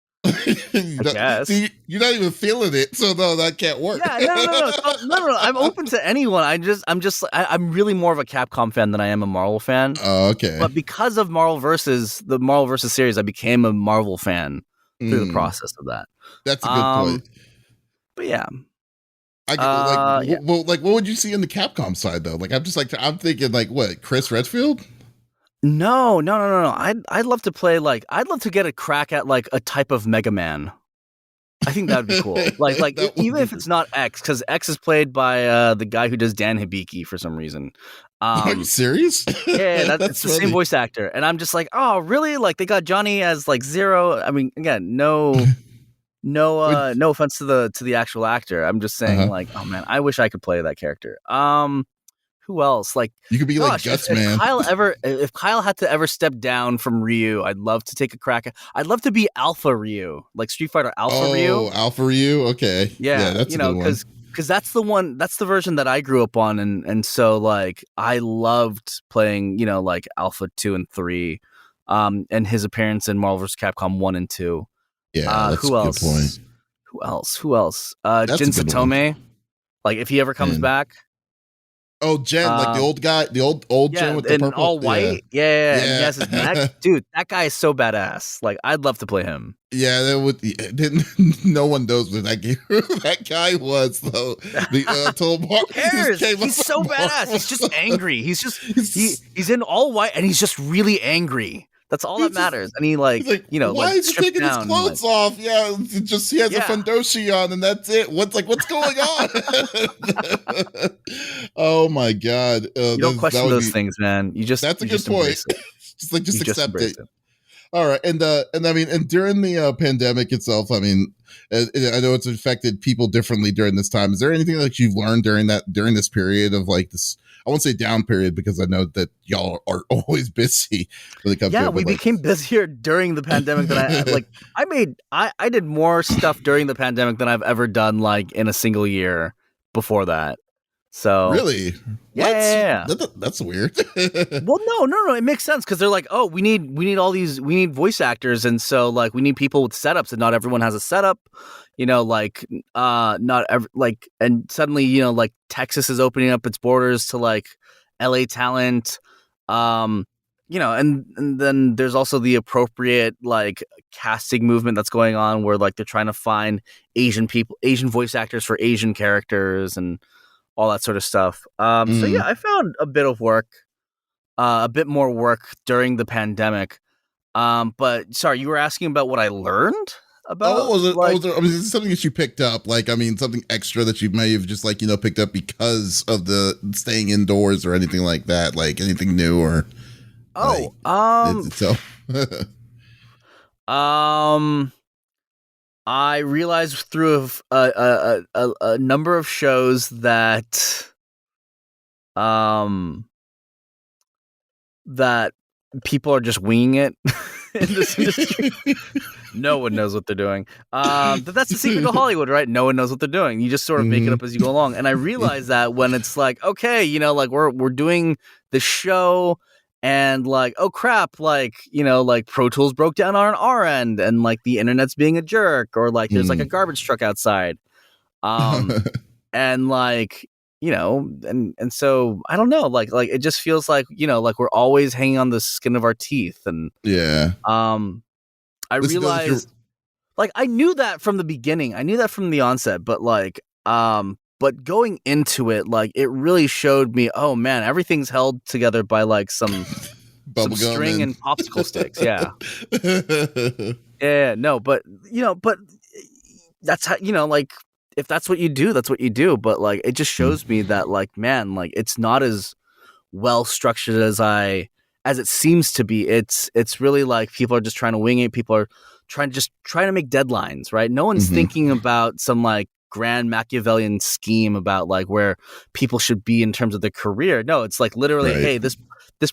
See, you're not even feeling it, so no, that can't work. Yeah, no. I'm open to anyone. I'm really more of a Capcom fan than I am a Marvel fan. Oh, okay. But because of the Marvel versus series, I became a Marvel fan through the process of that. That's a good point. But yeah. What would you see in the Capcom side though? Like, I'm thinking like what, Chris Redfield? No. I'd love to play I'd love to get a crack at like a type of Mega Man. I think that would be cool. Like even if it's not X, because X is played by the guy who does Dan Hibiki for some reason. Are you serious? Yeah, it's the same voice actor, and I'm just like, oh, really? Like they got Johnny as like Zero. I mean, again, no offense to the actual actor. I'm just saying, like, oh man, I wish I could play that character. Who else? Like you could be like Guts Man. If Kyle had to ever step down from Ryu, I'd love to take a crack at. I'd love to be Alpha Ryu, like Street Fighter Alpha Ryu. Oh, Alpha Ryu. Okay. Yeah, that's a good one. Because that's the one. That's the version that I grew up on, and so like I loved playing, like Alpha 2 and 3, and his appearance in Marvel vs. Capcom 1 and 2. Yeah, that's a good point. Who else? Jin Satome. Like if he ever comes back. Oh, Jen, like the old guy, the old Jen with the purple, all white. Yeah. And he has his neck. Dude, that guy is so badass. Like, I'd love to play him. Yeah, no one knows what that guy was though. Who cares? He's so badass. He's just angry. He's in all white and he's just really angry. That's all that matters. And he why is he taking his clothes off? Yeah, just he has a fundoshi on, and that's it. What's going on? Oh my god! You don't question those things, man. That's a good point. just accept it. All right, and I mean, and during the pandemic itself, I mean, I know it's affected people differently during this time. Is there anything that you've learned during this period of like this? I won't say down period because I know that y'all are always busy when it comes to it. Yeah, we became busier during the pandemic than I did more stuff during the pandemic than I've ever done like in a single year before that. So really, yeah. That's weird. Well, no, it makes sense because they're like, oh, we need voice actors, and so like we need people with setups, and not everyone has a setup. And suddenly, like Texas is opening up its borders to like LA talent, and then there's also the appropriate like casting movement that's going on where like they're trying to find Asian voice actors for Asian characters and all that sort of stuff. So yeah, I found a bit more work during the pandemic. But sorry, you were asking about what I learned about? Oh, is this something that you picked up? Like, I mean, something extra that you may have just like, picked up because of the staying indoors or anything like that? Like anything new or? I realized through a number of shows that that people are just winging it in this industry. No one knows what they're doing. But that's the secret to Hollywood, right? No one knows what they're doing. You just sort of make it up as you go along. And I realize that when it's like, okay, you know, like we're doing the show, and like, oh crap, like, you know, like Pro Tools broke down on our end, and like the internet's being a jerk, or like there's like a garbage truck outside. And like, you know, and so I don't know, like it just feels like, you know, like we're always hanging on the skin of our teeth. And I realized, like, I knew that from the beginning. I knew that from the onset, but like, but going into it, like, it really showed me, oh man, everything's held together by like some string and popsicle sticks. Yeah. Yeah. No, but you know, but that's how, you know, like, if that's what you do, that's what you do. But like, it just shows me that, like, man, like, it's not as well structured as it seems to be. It's really like people are just trying to wing it. People are trying to make deadlines, right? No one's thinking about some like grand Machiavellian scheme about like where people should be in terms of their career. No, it's like literally, hey, this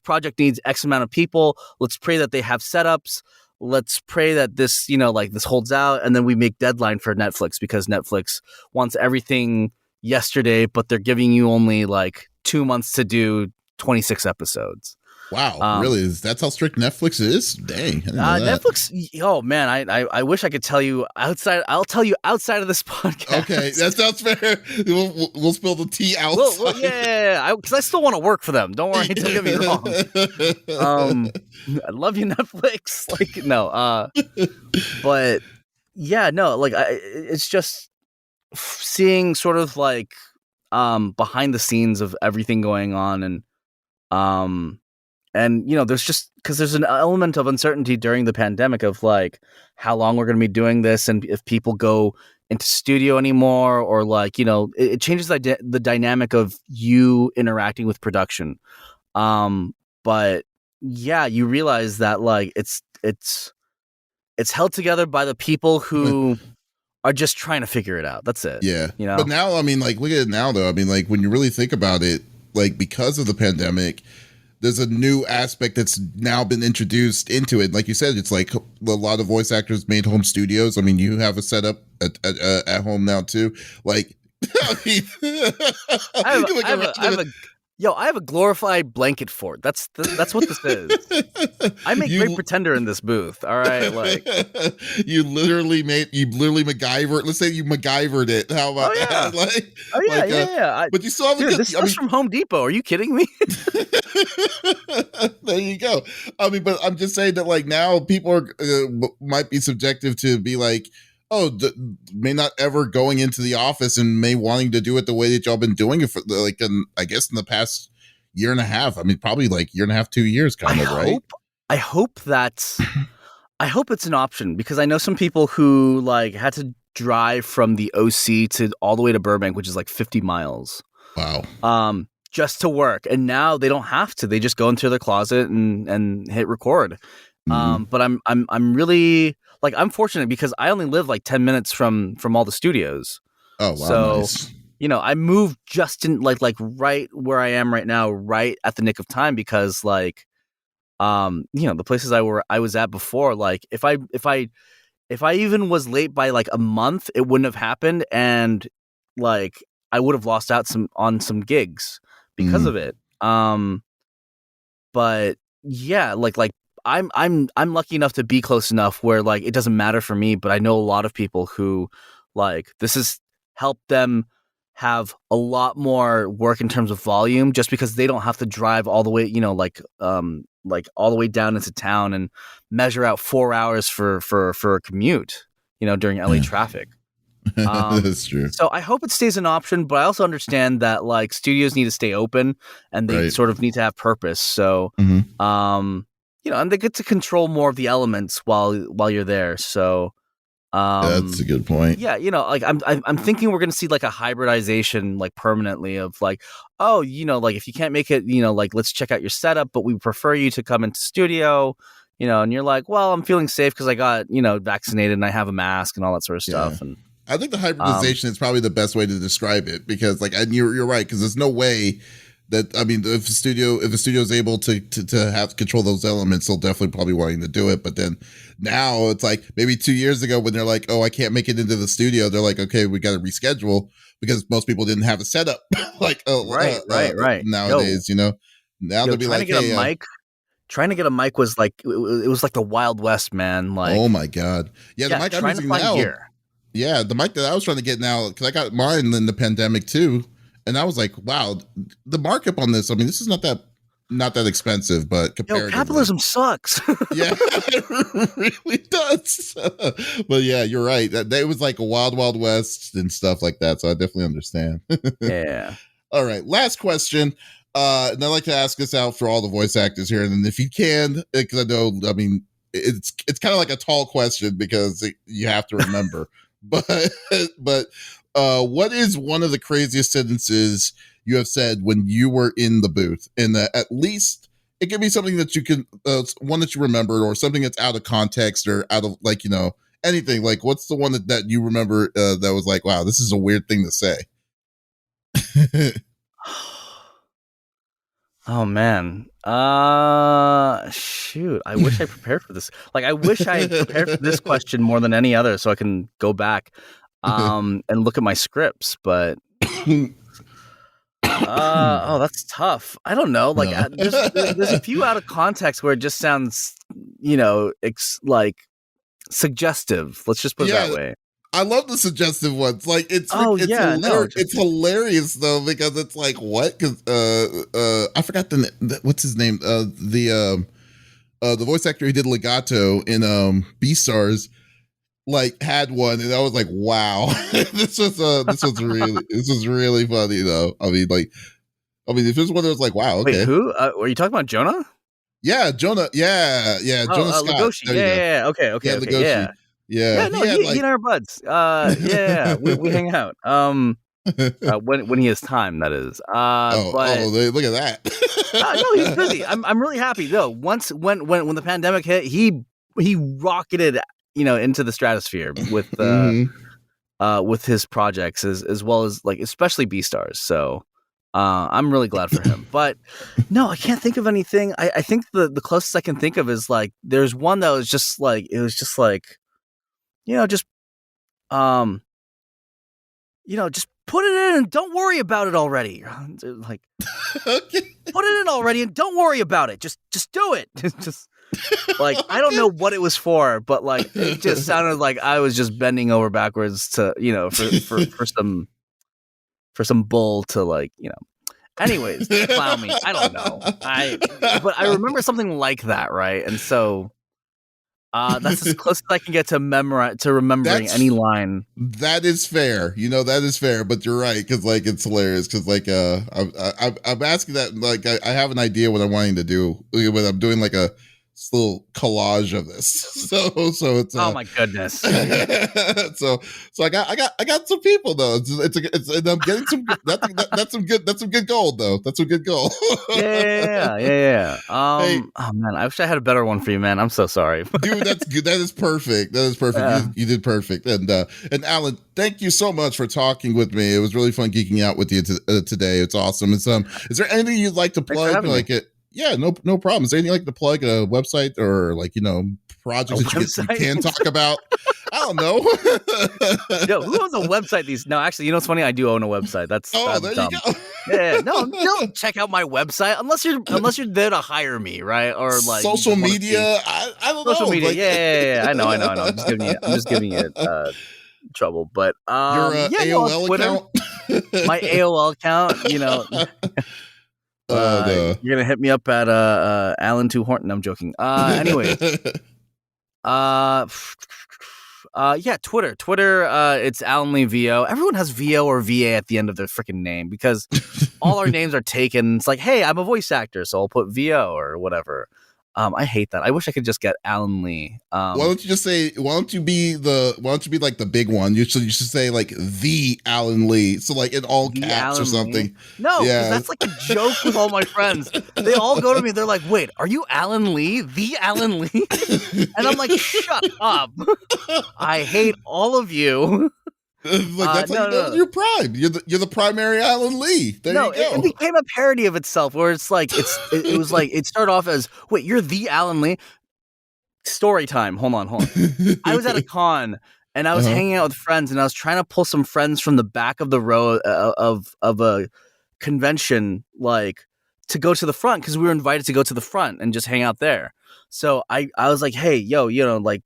project needs X amount of people. Let's pray that they have setups. Let's pray that this, you know, like this holds out, and then we make deadline for Netflix because Netflix wants everything yesterday, but they're giving you only like 2 months to do 26 episodes. Wow, really? That's how strict Netflix is? Dang, I didn't know that. Netflix. Oh man, I wish I could tell you outside. I'll tell you outside of this podcast. Okay, that sounds fair. We'll spill the tea outside. Yeah, because I still want to work for them. Don't worry, don't get me wrong. I love you, Netflix. Like, no, but yeah, no, like it's just seeing sort of like behind the scenes of everything going on, and, you know, there's just because there's an element of uncertainty during the pandemic of like how long we're going to be doing this, and if people go into studio anymore, or like, you know, it changes the dynamic of you interacting with production. But yeah, you realize that like it's held together by the people who are just trying to figure it out. That's it. Yeah. You know? But now, I mean, like, look at it now, though. I mean, like, when you really think about it, like, because of the pandemic, there's a new aspect that's now been introduced into it. Like you said, it's like a lot of voice actors made home studios. I mean, you have a setup at home now too. Like, I have a glorified blanket fort. That's what this is. I make Great Pretender in this booth. All right, like you literally MacGyver. Let's say you MacGyvered it. How about that? Yeah. But you still have this stuff's from Home Depot. Are you kidding me? There you go. I mean, but I'm just saying that like now people are might be subjective to be like, may not ever going into the office and may wanting to do it the way that y'all been doing it for like, I guess in the past year and a half. I mean, probably like year and a half, 2 years, right? I hope it's an option, because I know some people who like had to drive from the OC to all the way to Burbank, which is like 50 miles. Wow. Just to work, and now they don't have to. They just go into their closet and hit record. But I'm really like, I'm fortunate because I only live like 10 minutes from all the studios. Oh wow. So nice. You know, I moved just in like right where I am right now, right at the nick of time, because like you know, the places I was at before, like if I even was late by like a month, it wouldn't have happened, and like I would have lost out on some gigs because of it. But yeah, like I'm lucky enough to be close enough where like it doesn't matter for me, but I know a lot of people who like this has helped them have a lot more work in terms of volume, just because they don't have to drive all the way, you know, like all the way down into town and measure out 4 hours for a commute, you know, during LA traffic. That's true. So I hope it stays an option, but I also understand that like studios need to stay open and they sort of need to have purpose. So, you know, and they get to control more of the elements while you're there. So, that's a good point. Yeah, you know, like I'm thinking we're gonna see like a hybridization, like permanently, of like, oh, you know, like if you can't make it, you know, like let's check out your setup, but we prefer you to come into studio. You know, and you're like, well, I'm feeling safe because I got, you know, vaccinated and I have a mask and all that sort of stuff. And I think the hybridization is probably the best way to describe it, because like, and you're right, because there's no way that, I mean, if the studio is able to have control those elements, they'll definitely probably wanting to do it. But then now it's like maybe 2 years ago when they're like, oh, I can't make it into the studio. They're like, okay, we got to reschedule because most people didn't have a setup like right. nowadays. Now they'll be like, hey, trying to get a mic was like it was like the Wild West, man. Like, oh my god, yeah, the mic I'm using now. Yeah, the mic that I was trying to get now, because I got mine in the pandemic too, and I was like, wow, the markup on this. I mean, this is not that expensive, but comparatively, capitalism sucks. Yeah, it really does. But yeah, you're right. It was like a wild west and stuff like that. So I definitely understand. Yeah. All right, last question. And I'd like to ask this out for all the voice actors here, and if you can, because I know, I mean, it's kind of like a tall question because you have to remember. But what is one of the craziest sentences you have said when you were in the booth? And at least it can be something that you can, one that you remembered, or something that's out of context or out of anything. Like, what's the one that you remember that was like, wow, this is a weird thing to say? Oh man. Shoot. I wish I prepared for this. Like, I wish I prepared for this question more than any other so I can go back and look at my scripts, but that's tough. I don't know. Like, there's a few out of context where it just sounds, like suggestive. Let's just put it that way. I love the suggestive ones. Like, it's hilarious though, because it's like, what? Because I forgot what's his name? The voice actor who did Legato in Beastars, like, had one, and I was like, wow, this was really funny though. I mean, if there's one that was like, wow, okay. Wait, who? Were you talking about Jonah? Yeah, Jonah. Yeah, Jonah Scott. Lugosi. Yeah. Okay. Lugosi. Yeah. Yeah, no, he and I are buds. We hang out. When he has time, that is. Look at that. No, he's busy. I'm really happy though. Once when the pandemic hit, he rocketed, into the stratosphere with his projects as well as, like, especially Beastars. So I'm really glad for him. But no, I can't think of anything. I think the closest I can think of is, like, there's one that was just like, just put it in and don't worry about it already. Like, okay. Put it in already and don't worry about it. Just do it. Just like, I don't know what it was for, but, like, it just sounded like I was just bending over backwards to, for some bull to, like, anyways, clown me. I don't know. But I remember something like that, right? And so that's as close as I can get to remembering any line. That is fair. That is fair, but you're right, because, like, it's hilarious, because, like, I'm asking that, like, I have an idea what I'm wanting to do when I'm doing, like, a little collage of this. So it's oh my goodness. so I got some people though. It's and I'm getting some that's some good gold though. That's some good gold. Yeah. Oh man, I wish I had a better one for you, man. I'm so sorry. Dude, that's good. That is perfect. You did perfect. And Alan, thank you so much for talking with me. It was really fun geeking out with you today. It's awesome. Is there anything you'd like to plug? Like it? Yeah, no problem. Is there anything like to plug, a website or, like, projects that you can talk about? I don't know. Yo, who owns a website? No, actually, what's funny? I do own a website. That's there dumb. You go. Yeah, no, don't check out my website unless you're there to hire me, right? Or, like, social media. I don't know. Social media. Like, yeah. I know. I'm just giving you trouble. But your AOL account. My AOL account. No. You're gonna hit me up at Alan 2 Horton. I'm joking. Anyway, Twitter. It's Alan Lee VO. Everyone has VO or VA at the end of their freaking name because all our names are taken. It's like, hey, I'm a voice actor, so I'll put VO or whatever. I hate that. I wish I could just get Alan Lee. Why don't you be like the big one? You should say, like, the Alan Lee. So, like, in all caps Alan or something. Lee? No, because that's like a joke with all my friends. They all go to me. They're like, wait, are you Alan Lee? The Alan Lee? And I'm like, shut up. I hate all of you. Like that's how you know you're prime. You're the primary Alan Lee. There you go. It became a parody of itself, where it's like it was like it started off as, wait, you're the Alan Lee. Story time. Hold on. I was at a con and I was hanging out with friends, and I was trying to pull some friends from the back of the row of a convention, like, to go to the front, because we were invited to go to the front and just hang out there. So I was like, hey, yo, let's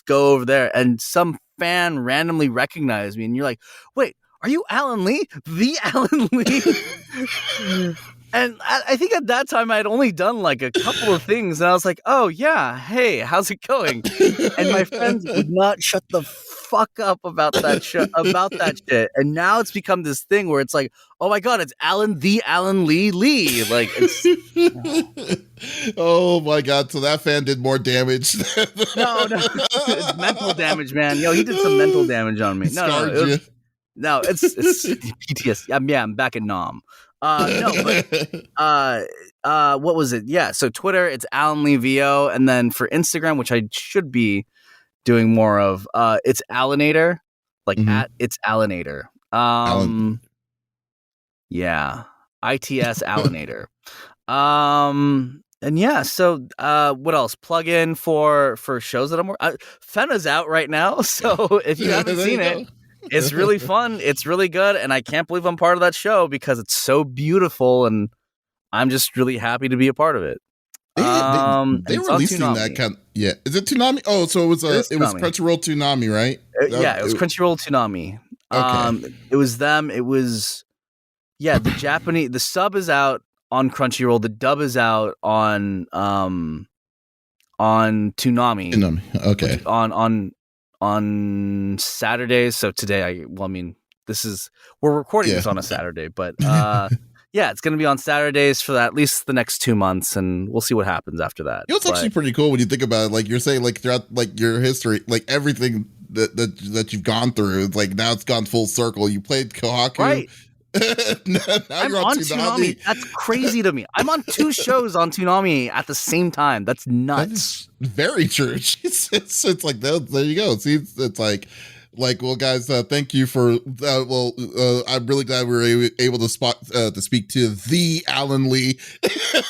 go over there. And some fan randomly recognized me, and you're like, wait, are you Alan Lee? The Alan Lee? And I think at that time I had only done like a couple of things, and I was like, oh yeah, hey, how's it going? And my friends would not shut the fuck up about that shit. And now it's become this thing where it's like, oh my god, it's Alan Lee. Like, it's oh my god, so that fan did more damage. No, it's mental damage, man. Yo, he did some mental damage on me. It's PTSD. Yeah, I'm back at Nam. What was it? Yeah, so Twitter, it's Alan Lee VO, and then for Instagram, which I should be doing more of, it's Alanator, like at it's Alanator. Yeah, ITS Alanator. And yeah, so what else? Plug in for shows that I'm working. Fenna's out right now, so if you haven't seen it. It's really fun. It's really good. And I can't believe I'm part of that show because it's so beautiful. And I'm just really happy to be a part of it. They're releasing that kind. Yeah. Is it Toonami? Oh, so it was Crunchyroll Toonami, right? It was Crunchyroll Toonami. Okay. It was them. It was, the Japanese, the sub is out on Crunchyroll. The dub is out on Toonami. Okay. On Saturdays. So today, we're recording this on a Saturday, but it's going to be on Saturdays for at least the next 2 months, and we'll see what happens after that. It's actually pretty cool when you think about it. Like you're saying, like throughout like your history, like everything that you've gone through, like now it's gone full circle. You played Kohaku, right? now I'm on Toonami. That's crazy to me. I'm on 2 shows on Toonami at the same time. That's nuts. That's very true. It's like there you go. See, it's like, well, guys, thank you for. I'm really glad we were able to speak to the Alan Lee.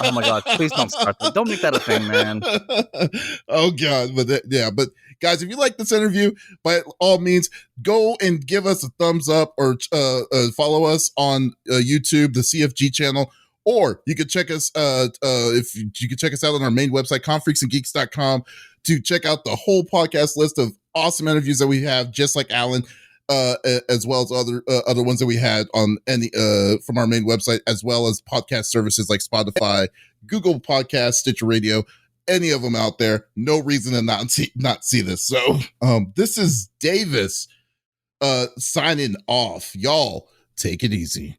Oh my god! Please don't start that. Don't make that a thing, man. Oh god, but guys, if you like this interview, by all means, go and give us a thumbs up or follow us on YouTube, the CFG channel, or you could check us if you could check us out on our main website, confreaksandgeeks.com, to check out the whole podcast list of awesome interviews that we have, just like Alan, as well as other ones that we had on any from our main website, as well as podcast services like Spotify, Google Podcasts, Stitcher Radio. Any of them out there, no reason to not see this. So this is Davis signing off. Y'all take it easy.